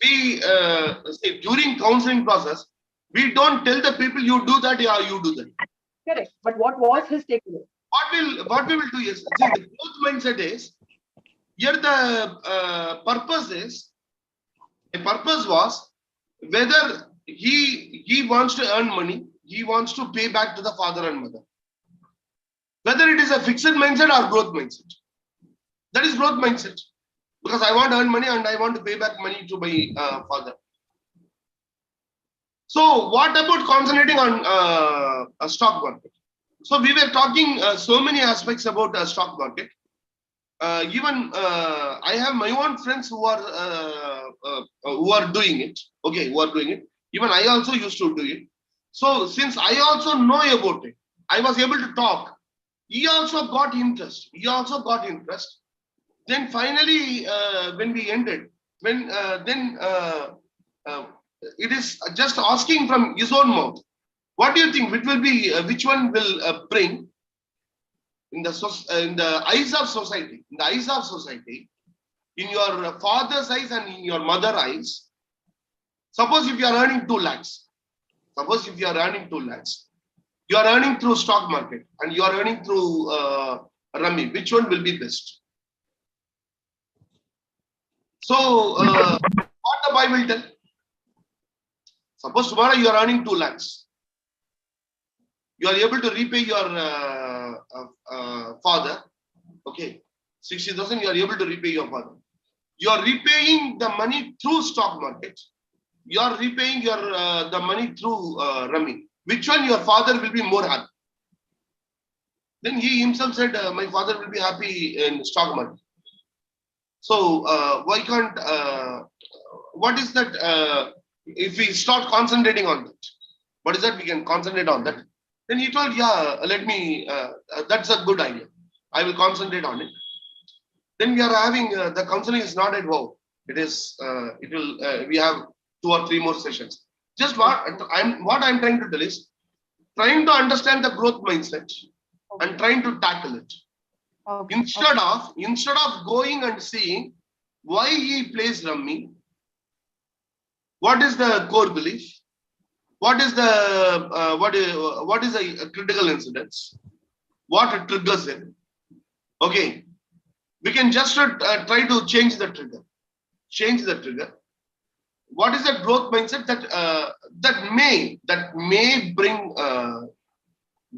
we say during counseling process, we don't tell the people you do that, yeah, you do that. Correct. But what was his takeaway? What we will do is, see, the growth mindset is, here the purpose was whether he wants to earn money, he wants to pay back to the father and mother. Whether it is a fixed mindset or growth mindset. That is growth mindset. Because I want to earn money and I want to pay back money to my father. So what about concentrating on a stock market? So we were talking so many aspects about stock market. Even I have my own friends who are doing it. Okay, who are doing it. Even I also used to do it. So since I also know about it, I was able to talk. He also got interest. Then finally, when we ended, it is just asking from his own mouth. What do you think? Which one will bring in the eyes of society? In the eyes of society, in your father's eyes and in your mother's eyes. Suppose if you are earning 2 lakhs. You are earning through stock market and you are earning through Rummy. Which one will be best? So, what the Bible tell? Suppose tomorrow you are earning 2 lakhs. You are able to repay your father. Okay, 60,000. You are able to repay your father. You are repaying the money through stock market. You are repaying the money through Rummy. Which one your father will be more happy? Then he himself said, my father will be happy in stock market. So why can't, what is that, if we start concentrating on that, what is that we can concentrate on that? Then he told, yeah, let me, that's a good idea. I will concentrate on it. Then we are having, the counseling is not at wow. It is, we have 2 or 3 more sessions. Just what I'm trying to tell is, trying to understand the growth mindset and trying to tackle it. Instead of going and seeing why he plays Rummy, what is the core belief, what is the what is a critical incidents? What triggers it? Okay, we can just try to change the trigger. Change the trigger. What is that growth mindset that may bring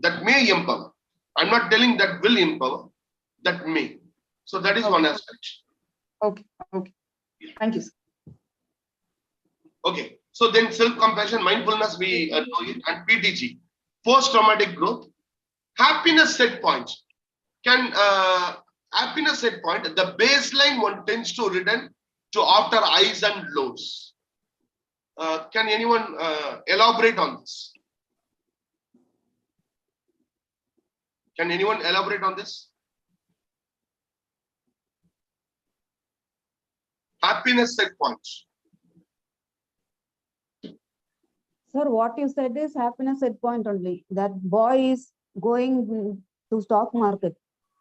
that may empower? I'm not telling that will empower. That may. So that is one aspect. Okay. Okay. Thank you, sir. Okay. So then self-compassion, mindfulness, we know it, and PTG, post-traumatic growth, happiness set points. Can happiness set point, the baseline one tends to return to after highs and lows. Can anyone elaborate on this? Can anyone elaborate on this? Happiness set points. Sir, what you said is happiness set point only. That boy is going to stock market.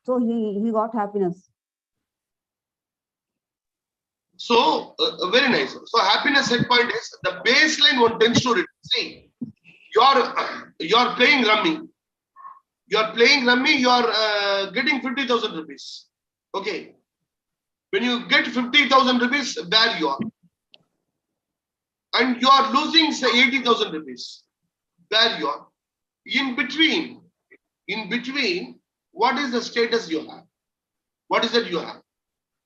So he got happiness. So very nice. So happiness set point is the baseline one tends to return. See, you're playing rummy. You're playing rummy, you're getting 50,000 rupees. Okay. When you get 50,000 rupees, where you are. And you are losing, say, 80,000 rupees. Where you are. In between, what is the status you have? What is it you have?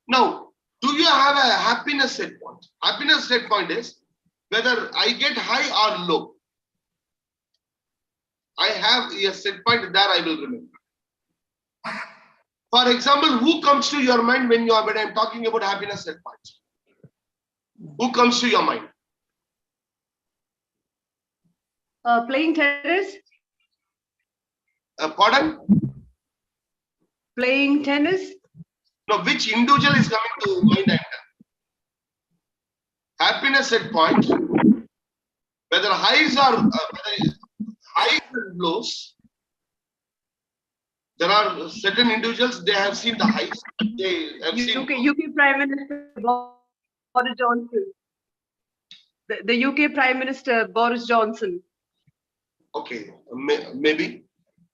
Now, do you have a happiness set point? Happiness set point is whether I get high or low. I have a set point there I will remember. For example, who comes to your mind when I'm talking about happiness set points? Who comes to your mind? Playing tennis. Pardon? Playing tennis. No, which individual is coming to mind? Happiness set point. Whether highs or highs and lows. There are certain individuals, they have seen the highs. They have seen UK Prime Minister Boris Johnson. The UK Prime Minister Boris Johnson. Okay, maybe.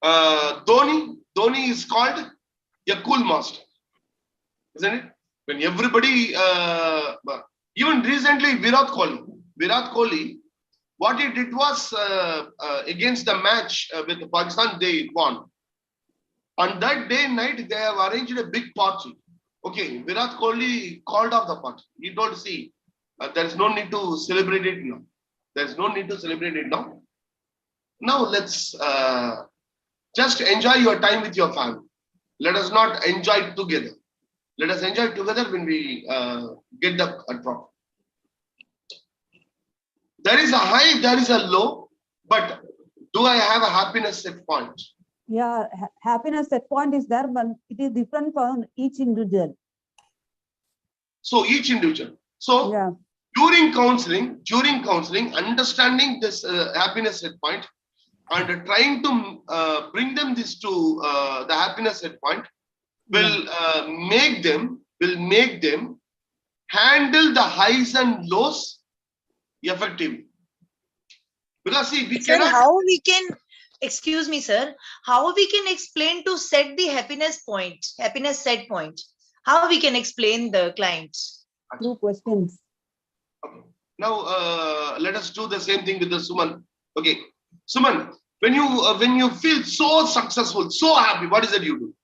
Dhoni is called a cool master, isn't it? When everybody, even recently Virat Kohli, what he did was against the match with Pakistan, they won. On that day night, they have arranged a big party. Okay, Virat Kohli called off the party. He told, see, there is no need to celebrate it now. There is no need to celebrate it now. Now let's just enjoy your time with your family. Let us not enjoy it together. Let us enjoy it together when we get the profit. There is a high, there is a low, but do I have a happiness set point? Yeah, happiness set point is there, but it is different for each individual. So each individual. So yeah. during counseling, understanding this happiness set point and trying to bring them this to the happiness set point will make them handle the highs and lows effectively. Because see, we Sir, cannot. how we can, excuse me, sir, how we can explain to set the happiness set point? How we can explain the clients? Through questions. Okay. Now let us do the same thing with the Suman. Okay, Suman, when you feel so successful, so happy, what is it you do?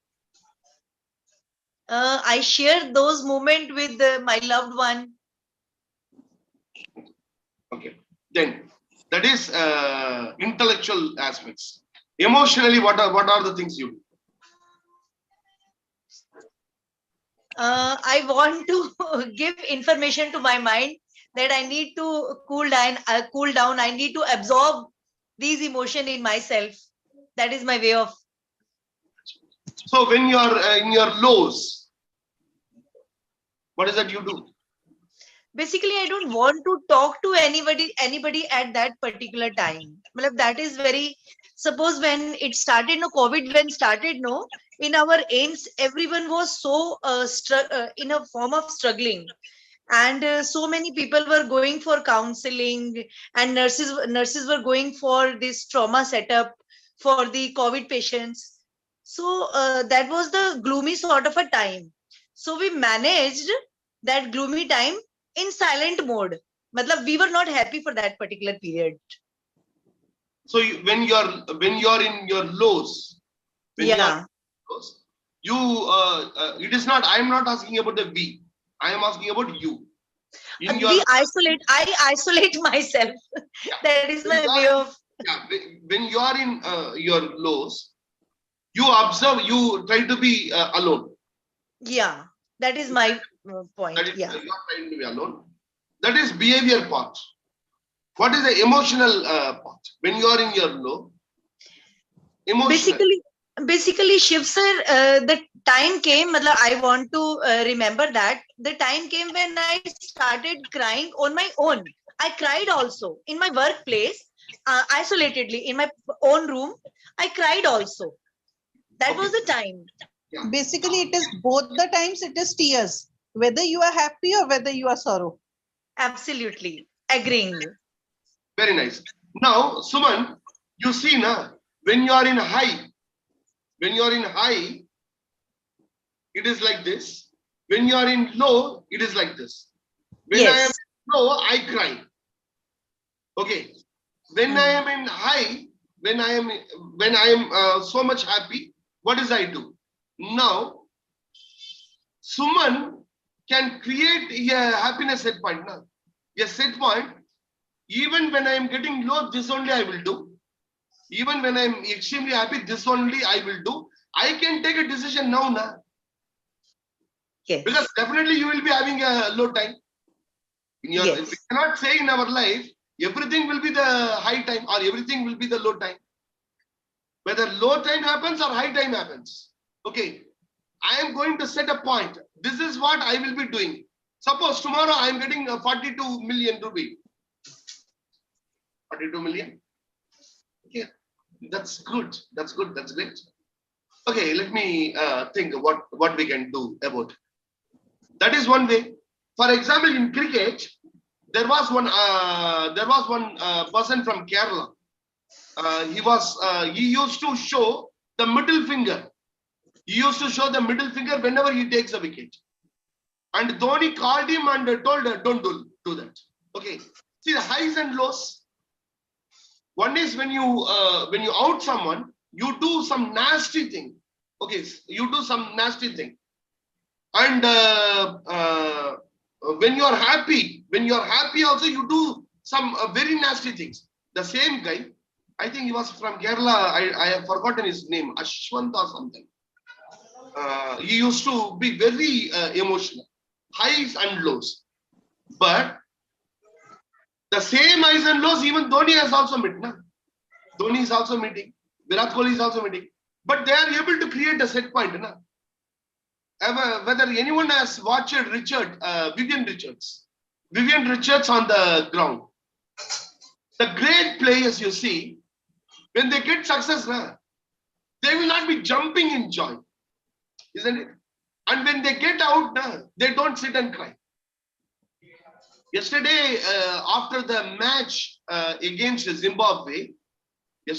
I share those moments with my loved one. Okay, then that is intellectual aspects. Emotionally, what are the things you do? I want to give information to my mind that I need to cool down. I need to absorb these emotions in myself. That is my way of. So when you are in your lows, what is that you do? Basically, I don't want to talk to anybody at that particular time. That is very. Suppose when it started, COVID when started, in our aims, everyone was so in a form of struggling. and so many people were going for counseling, and nurses were going for this trauma setup for the COVID patients. So that was the gloomy sort of a time. So we managed that gloomy time in silent mode. Matlab, we were not happy for that particular period. So when you're in your lows, when Yeah. you're in lows, it is not. I am not asking about the we. I am asking about you. In your I isolate myself. That is my way of. Yeah, when you are in your lows, you observe. You try to be alone. Yeah, that is my point. That is, Yeah. you are trying to be alone. That is behavior part. What is the emotional part? When you are in your low, emotional. Basically, Shiv sir, the time came. Matlab, I want to remember that the time came when I started crying on my own. I cried also in my workplace, isolatedly in my own room. I cried also. That was the time. Basically, it is both the times, it is tears, whether you are happy or whether you are sorrow. Absolutely. Agreeing. Very nice. Now, Suman, you see now, when you are in high, it is like this. When you are in low, it is like this. When I am low, I cry. Okay. When I am in high, when I am so much happy, what does I do? Now, Suman can create a happiness set point now. A set point. Even when I am getting low, this only I will do. Even when I am extremely happy, this only I will do. I can take a decision now. Yes. Because definitely you will be having a low time. We cannot say in our life, everything will be the high time or everything will be the low time. Whether low time happens or high time happens. Okay. I am going to set a point. This is what I will be doing. Suppose tomorrow I am getting 42 million rupee. 42 million. Okay. That's good. That's good. That's great. Okay, let me think what we can do about it. That is one way. For example, in cricket, there was one person from Kerala. He used to show the middle finger. He used to show the middle finger whenever he takes a wicket. And Dhoni called him and told her, don't do that. Okay. See the highs and lows. One is when you out someone, you do some nasty thing. Okay, you do some nasty thing. And when you are happy also, you do some very nasty things. The same guy, I think he was from Kerala. I have forgotten his name, Ashwant or something. He used to be very emotional, highs and lows. But the same highs and lows, even Dhoni has also met. Dhoni is also meeting. Virat Kohli is also meeting. But they are able to create a set point. Whether anyone has watched Vivian Richards. Vivian Richards on the ground. The great players you see, when they get success, they will not be jumping in joy. Isn't it? And when they get out, they don't sit and cry. Yesterday, after the match against Zimbabwe, day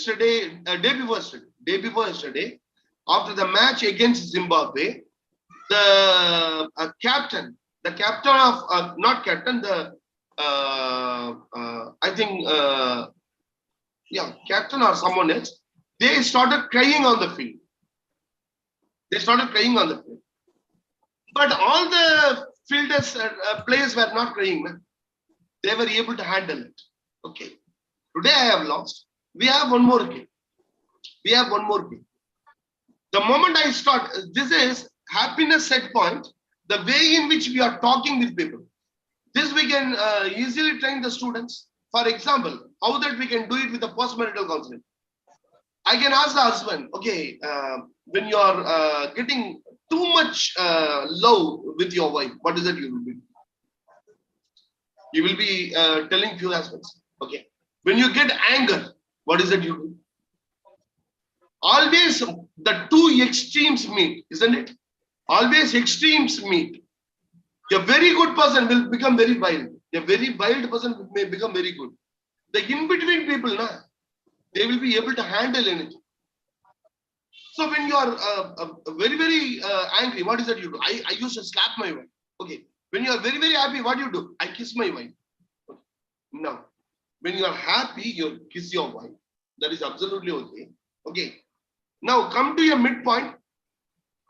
before yesterday, after the match against Zimbabwe, the captain of not captain, the I think captain or someone else, they started crying on the field. But all the fielders, players were not crying. They were able to handle it. Okay. Today I have lost. We have one more game. The moment I start, this is happiness set point, the way in which we are talking with people. This we can easily train the students. For example, how that we can do it with the postmarital counseling. I can ask the husband, okay, when you are getting too much love with your wife, what is it you will be? You will be telling few aspects. Okay. When you get anger, what is it you do? Always the two extremes meet, isn't it? Always extremes meet. A very good person will become very wild. A very wild person may become very good. The in-between people, they will be able to handle anything. So when you are very, very angry, what is that you do? I used to slap my wife. Okay. When you are very, very happy, what do you do? I kiss my wife. Okay. Now, when you are happy, you kiss your wife. That is absolutely okay. Okay. Now come to your midpoint.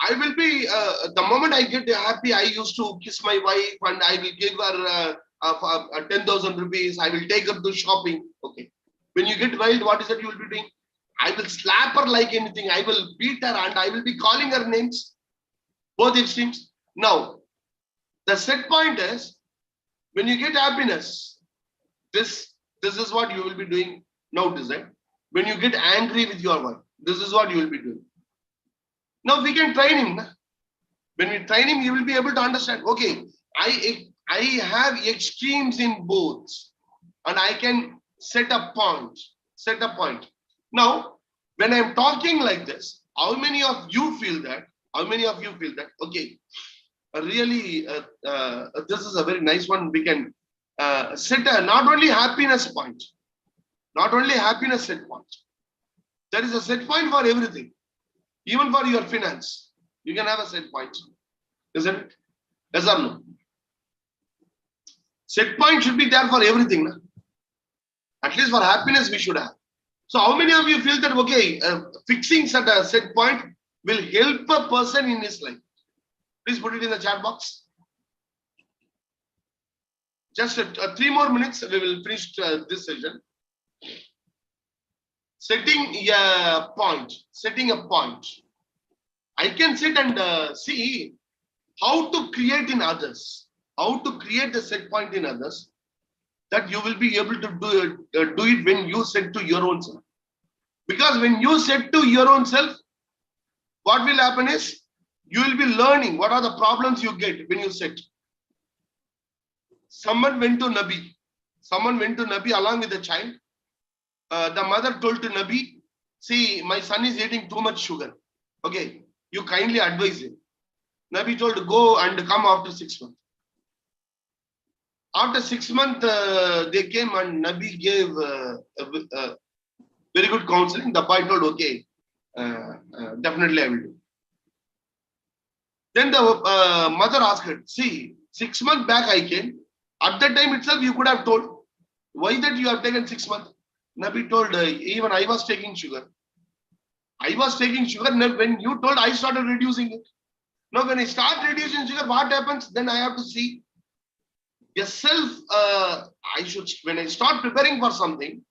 I will be, the moment I get happy, I used to kiss my wife and I will give her 10,000 rupees. I will take her to shopping. Okay. When you get wild, what is that you will be doing? I will slap her like anything. I will beat her and I will be calling her names. Both extremes. Now, the set point is, when you get happiness, this is what you will be doing now, right? When you get angry with your wife, this is what you will be doing. Now we can train him. When we train him, he will be able to understand, okay, I have extremes in both and I can set a point. Now, when I'm talking like this, how many of you feel that? Okay, really, this is a very nice one. We can set a not only happiness point, set point. There is a set point for everything. Even for your finance, you can have a set point, isn't it? Yes or no? Set point should be there for everything. Na? At least for happiness, we should have. So how many of you feel that, okay, fixing such a set point will help a person in his life? Please put it in the chat box. Just 3 more minutes, we will finish this session. Setting a point. I can sit and see how to create in others, how to create the set point in others, that you will be able to do it when you set to your own self. Because when you set to your own self, what will happen is, you will be learning what are the problems you get when you set. Someone went to Nabi along with the child. The mother told to Nabi, see, my son is eating too much sugar. Okay, you kindly advise him. Nabi told to go and come after 6 months. After 6 months, they came and Nabi gave very good counseling. The boy told, okay, definitely I will do. Then the mother asked her, see, 6 months back I came. At that time itself, you could have told, why that you have taken 6 months? Nabi told, even I was taking sugar. When you told, I started reducing it. Now, when I start reducing sugar, what happens? Then I have to see yourself. When I start preparing for something,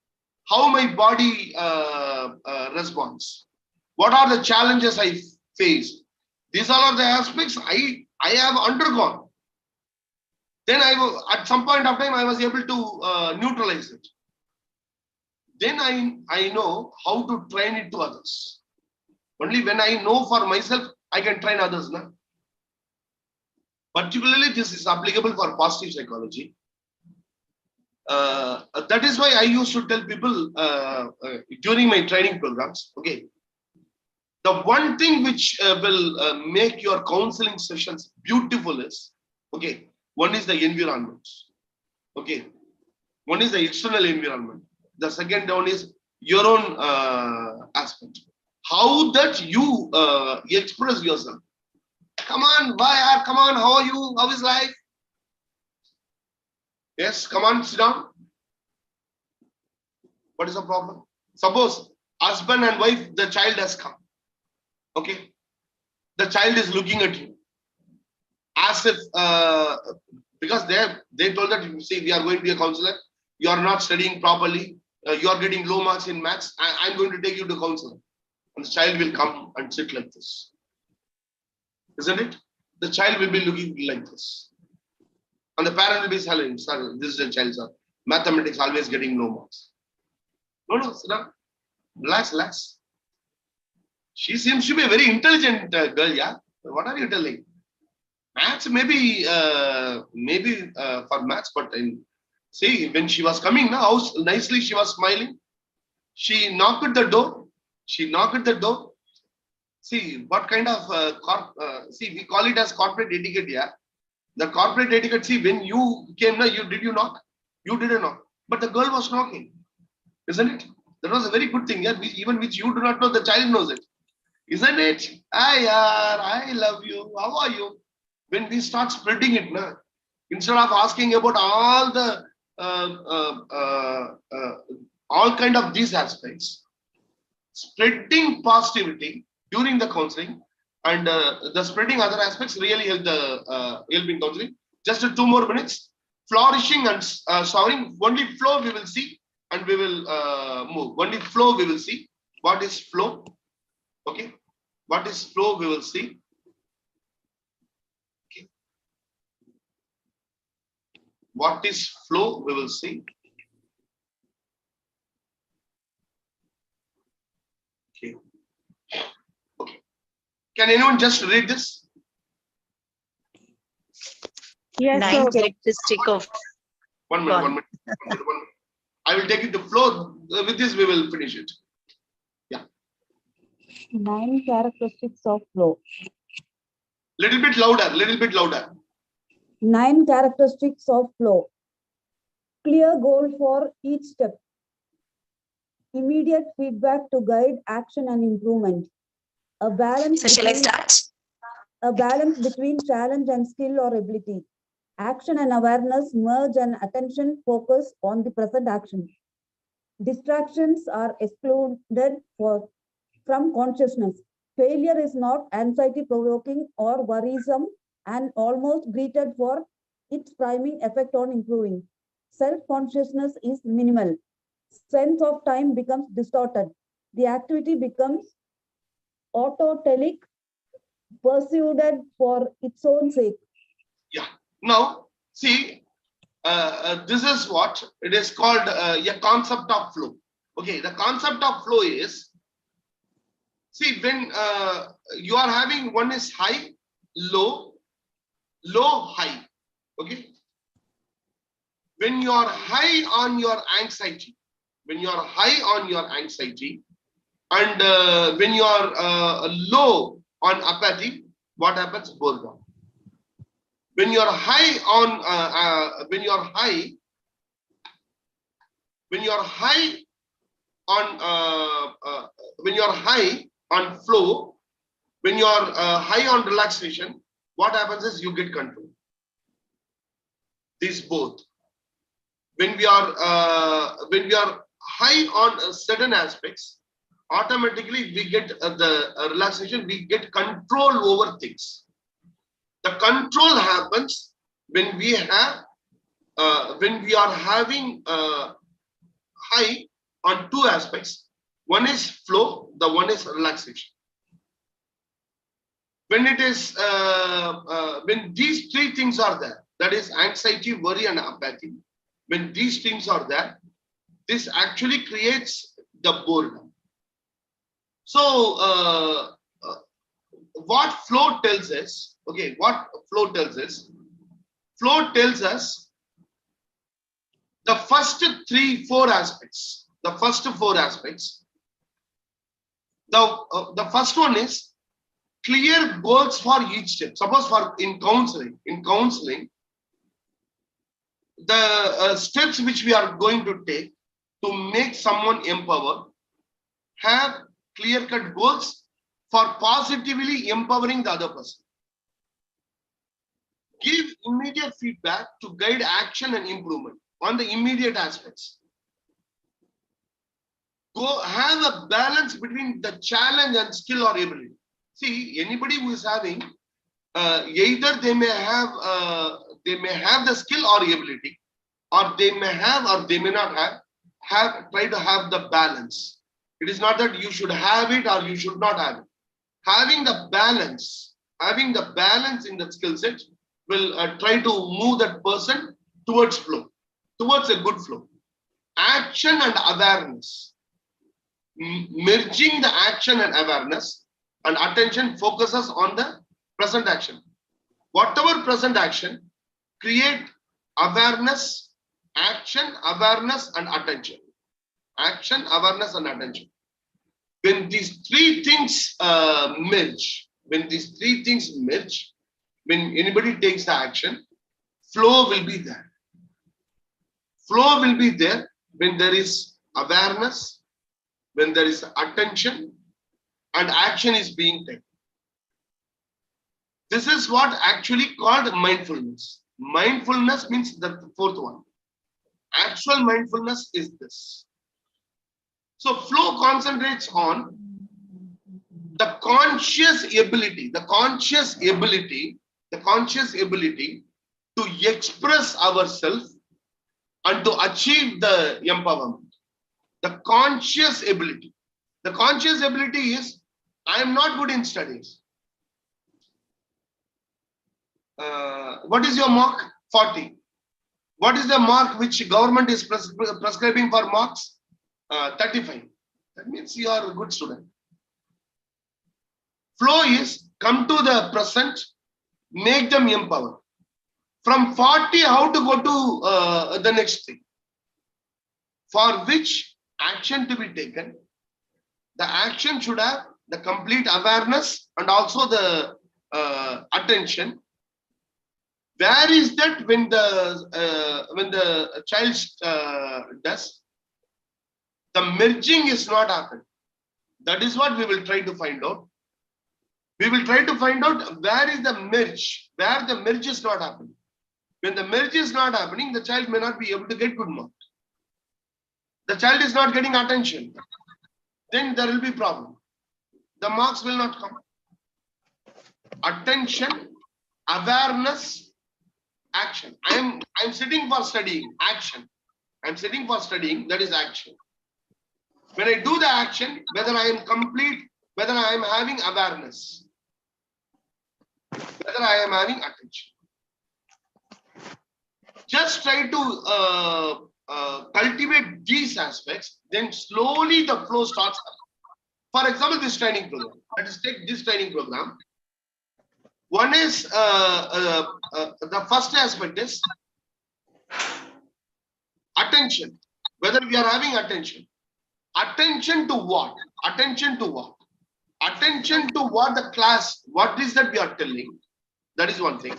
how my body responds. What are the challenges I face? These all are the aspects I have undergone. Then at some point of time, I was able to neutralize it. Then I know how to train it to others. Only when I know for myself, I can train others. Na? Particularly, this is applicable for positive psychology. That is why I used to tell people during my training programs, okay, the one thing which will make your counseling sessions beautiful is, okay, one is the environment. Okay, one is the external environment. The second one is your own aspect. How that you express yourself. Come on, why? Come on, how are you? How is life? Yes, come on, sit down. What is the problem? Suppose husband and wife, the child has come. Okay, the child is looking at you as if because they told that, see, we are going to be a counselor. You are not studying properly. You are getting low marks in maths. I'm going to take you to counselor. And the child will come and sit like this. Isn't it? The child will be looking like this. And the parent will be telling, sir, this is the child, sir. Mathematics always getting low marks. No, sit down. Relax. She seems to be a very intelligent girl, yeah. What are you telling? Maths, maybe for maths, but see, when she was coming, now how nicely she was smiling. She knocked at the door. See, what kind of, see, we call it as corporate etiquette, yeah. The corporate etiquette, see, when you came, did you knock? You didn't knock. But the girl was knocking, isn't it? That was a very good thing. Yeah? Even which you do not know, the child knows it. Isn't it? I love you. How are you? When we start spreading it, instead of asking about all the all kind of these aspects, spreading positivity during the counseling and the spreading other aspects really help in counseling. Just 2 more minutes. Flourishing and soaring. Only flow we will see, and we will move. Only flow we will see. What is flow? Okay. What is flow? We will see. Okay. What is flow? We will see. Okay. Okay. Can anyone just read this? Yes, 9 sir. characteristic of 1 minute, 1 minute, 1 minute, 1 minute. I will take it to flow. With this, we will finish it. 9 characteristics of flow. Little bit louder, little bit louder. 9 characteristics of flow. Clear goal for each step. Immediate feedback to guide action and improvement. A balance. So shall I start? A balance between challenge and skill or ability. Action and awareness merge and attention focus on the present action. Distractions are excluded from consciousness. Failure is not anxiety-provoking or worrisome and almost greeted for its priming effect on improving. Self-consciousness is minimal. Sense of time becomes distorted. The activity becomes autotelic, pursued for its own sake. Yeah. Now, see, this is what it is called a concept of flow. Okay, the concept of flow is, see, when you are having one is high, low, low, high. Okay. When you are high on your anxiety, and when you are low on apathy, what happens? Boredom. When you are high on when you are high on flow, when you are high on relaxation, what happens is you get control. These both. When we are high on certain aspects, automatically we get the relaxation, we get control over things. The control happens when we have when we are having high on 2 aspects. One is flow, the one is relaxation. When it is when these 3 things are there, that is anxiety, worry, and apathy. When these things are there, this actually creates the boredom. So what flow tells us, okay, what flow tells us? Flow tells us the first 4 aspects. The first 4 aspects. The first one is clear goals for each step. Suppose for in counseling, the steps which we are going to take to make someone empowered have clear-cut goals for positively empowering the other person. Give immediate feedback to guide action and improvement on the immediate aspects. Go have a balance between the challenge and skill or ability. See, anybody who is having either they may have the skill or ability, or they may have or they may not have try to have the balance. It is not that you should have it or you should not have it. Having the balance in the skill set will try to move that person towards flow, towards a good flow. Action and awareness. Merging the action and awareness and attention focuses on the present action. Whatever present action, create awareness, action, awareness, and attention. Action, awareness, and attention. When these 3 things merge, when anybody takes the action, flow will be there. Flow will be there when there is awareness, when there is attention, and action is being taken. This is what actually called mindfulness. Mindfulness means the fourth one. Actual mindfulness is this. So flow concentrates on the conscious ability to express ourselves and to achieve the empowerment. The conscious ability. The conscious ability is, I am not good in studies. What is your mark? 40. What is the mark which government is prescribing for marks? 35. That means you are a good student. Flow is come to the present, make them empowered. From 40, how to go to the next thing? For which action to be taken? The action should have the complete awareness and also the attention. Where is that when the child does? The merging is not happening. That is what we will try to find out. We will try to find out where is the merge, where the merge is not happening. When the merge is not happening, the child may not be able to get good mark. The child is not getting attention. Then there will be problem. The marks will not come. Attention, awareness, action. I am sitting for studying, action. I am sitting for studying, that is action. When I do the action, whether I am complete, whether I am having awareness, whether I am having attention. Just try to cultivate these aspects, then slowly the flow starts. For example, this training program. Let us take this training program. One is the first aspect is attention. Whether we are having attention. Attention to what? Attention to what? Attention to what the class, what is that we are telling? That is one thing.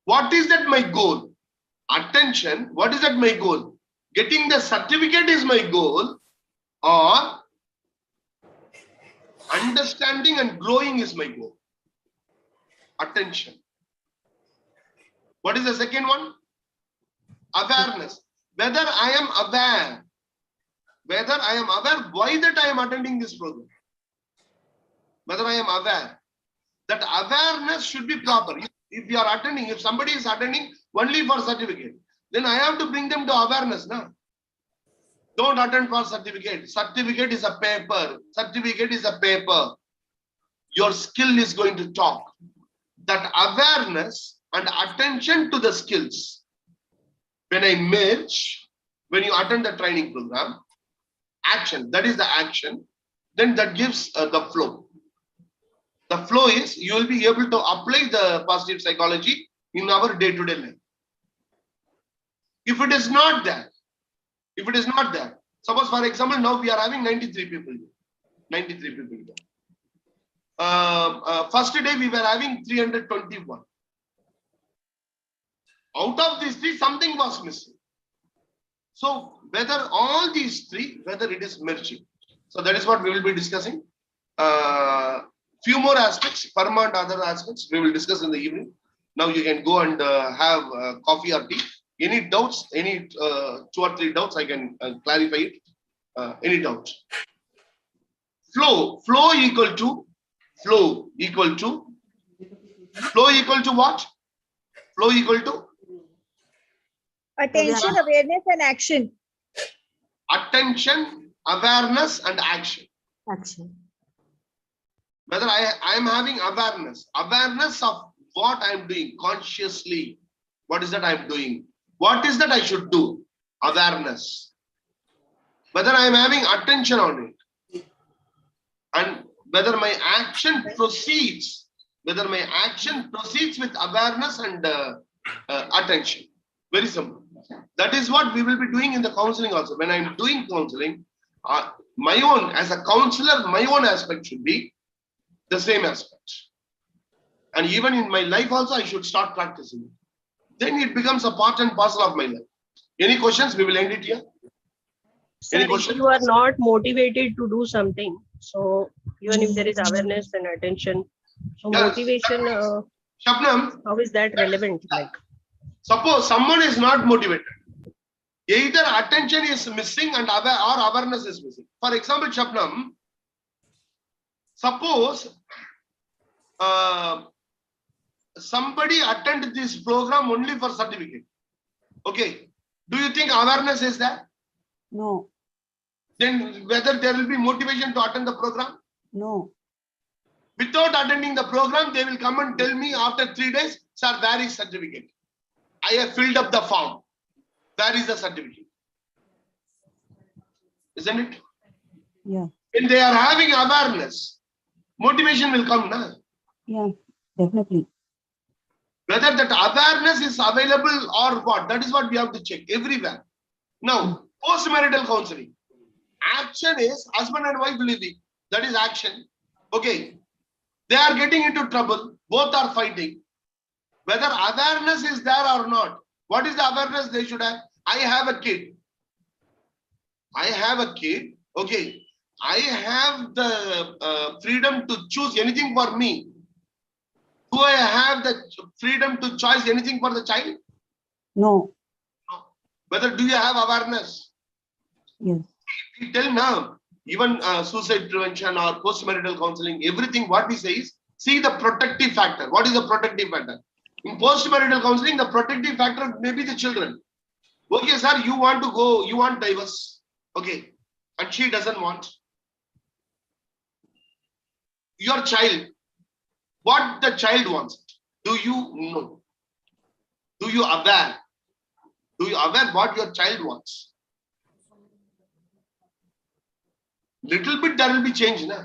What is that my goal? Attention, what is that my goal? Getting the certificate is my goal, or understanding and growing is my goal? Attention. What is the second one? Awareness. Whether I am aware, why that I am attending this program. Whether I am aware. That awareness should be proper. If you are attending, if somebody is attending only for certificate, then I have to bring them to awareness now. Don't attend for certificate. Certificate is a paper. Certificate is a paper. Your skill is going to talk. That awareness and attention to the skills. When I merge, when you attend the training program, action, that is the action, then that gives the flow. The flow is you will be able to apply the positive psychology in our day-to-day life. If it is not there, suppose for example, now we are having 93 people here. 93 people here. First day we were having 321. Out of these three, something was missing. So whether all these three, whether it is merging. So that is what we will be discussing. Few more aspects, Parma and other aspects, we will discuss in the evening. Now you can go and have coffee or tea. Any doubts, any 2 or 3 doubts, I can clarify it. Any doubts? Flow equal to what? Flow equal to? Attention, awareness, and action. Attention, awareness, and action. Action. Whether I am having awareness of what I am doing consciously. What is that I am doing? What is that I should do? Awareness. Whether I am having attention on it. And whether my action proceeds with awareness and attention. Very simple. That is what we will be doing in the counseling also. When I am doing counseling, my own, as a counselor, my own aspect should be the same aspect. And even in my life also, I should start practicing. Then it becomes a part and parcel of my life. Any questions? We will end it here. Sir, Any if questions? you are not motivated to do something, so even if there is awareness and attention, so Yes, motivation, Shabnam, how is that relevant? Like, suppose someone is not motivated. Either attention is missing and awareness is missing. For example, Shabnam, suppose somebody attend this program only for certificate. Okay. Do you think awareness is there? No, Then whether there will be motivation to attend the program? no. Without attending the program, they will come and tell me after 3 days, sir, where is certificate? I have filled up the form. Where is the certificate? Isn't it? Yeah, When they are having awareness, motivation will come now. yeah, definitely. Whether that awareness is available or what, that is what we have to check everywhere. Now, post-marital counseling. Action is husband and wife living. That is action. Okay. They are getting into trouble. Both are fighting. Whether awareness is there or not. What is the awareness they should have? I have a kid. I have a kid. Okay. I have the freedom to choose anything for me. Do I have the freedom to choose anything for the child? No, Whether do you have awareness? yes, We tell now, even suicide prevention or post-marital counseling, everything what we say is, see the protective factor. What is the protective factor? In post-marital counseling, the protective factor may be the children. Okay, sir, you want to go, you want divorce. Okay. And she doesn't want. Your child, what the child wants, do you know? Do you aware? Do you aware what your child wants? Little bit there will be change. Na?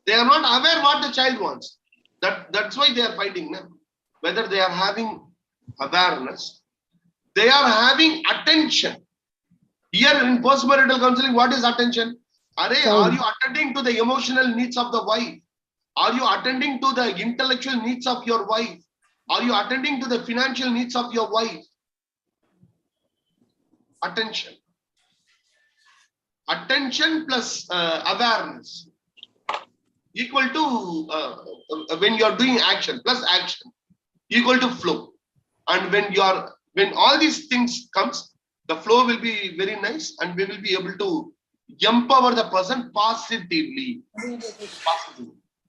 They are not aware what the child wants. That's why they are fighting. Na? Whether they are having awareness, they are having attention. Here in post-marital counseling, what is attention? Are you attending to the emotional needs of the wife? Are you attending to the intellectual needs of your wife? Are you attending to the financial needs of your wife? Attention. Attention plus awareness equal to when you are doing action plus action equal to flow. And when all these things comes, the flow will be very nice and we will be able to empower the person positively.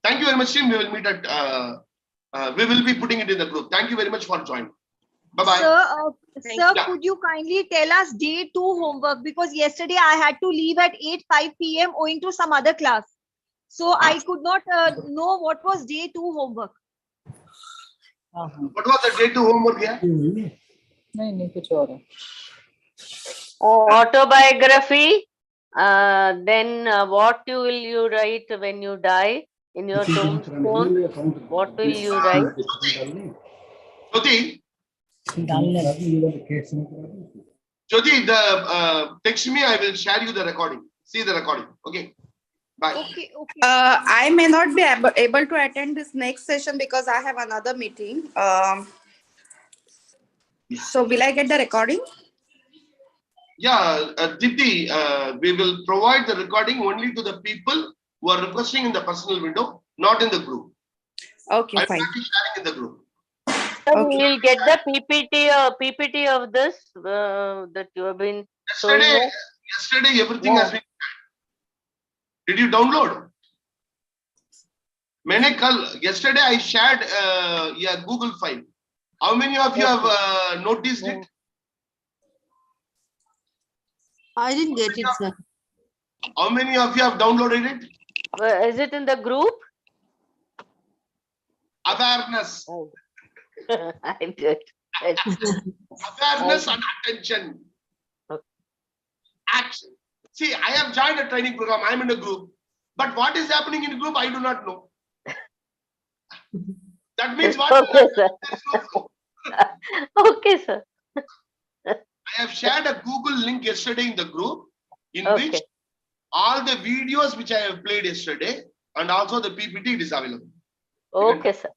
Thank you very much, team. We will meet at we will be putting it in the group. Thank you very much for joining. Bye-bye. Sir, Yeah. could you kindly tell us day 2 homework? Because yesterday I had to leave at 5 p.m. owing to some other class. So I could not know what was day 2 homework. What was the day 2 homework here? Autobiography. Then what will you write when you die in your tombstone? What will you write? Jyoti, text me. I will share you the recording. See the recording. Okay. Bye. Okay, okay. I may not be able to attend this next session because I have another meeting. So will I get the recording? Yeah, Dipti, we will provide the recording only to the people who are requesting in the personal window, not in the group. Okay, I will fine. not be sharing in the group. We will get the PPT of this that you have been showing us. Yesterday everything has been. Did you download? Yesterday I shared a Google file. How many of you have noticed it? I didn't get it, sir. How many of you have downloaded it? Is it in the group? Awareness. I did. Awareness and attention. Action. See, I have joined a training program. I am in a group. But what is happening in group, I do not know. That means what? Okay, sir. Okay, sir. I have shared a Google link yesterday in the group in Okay. which all the videos which I have played yesterday and also the PPT is available. Okay, sir.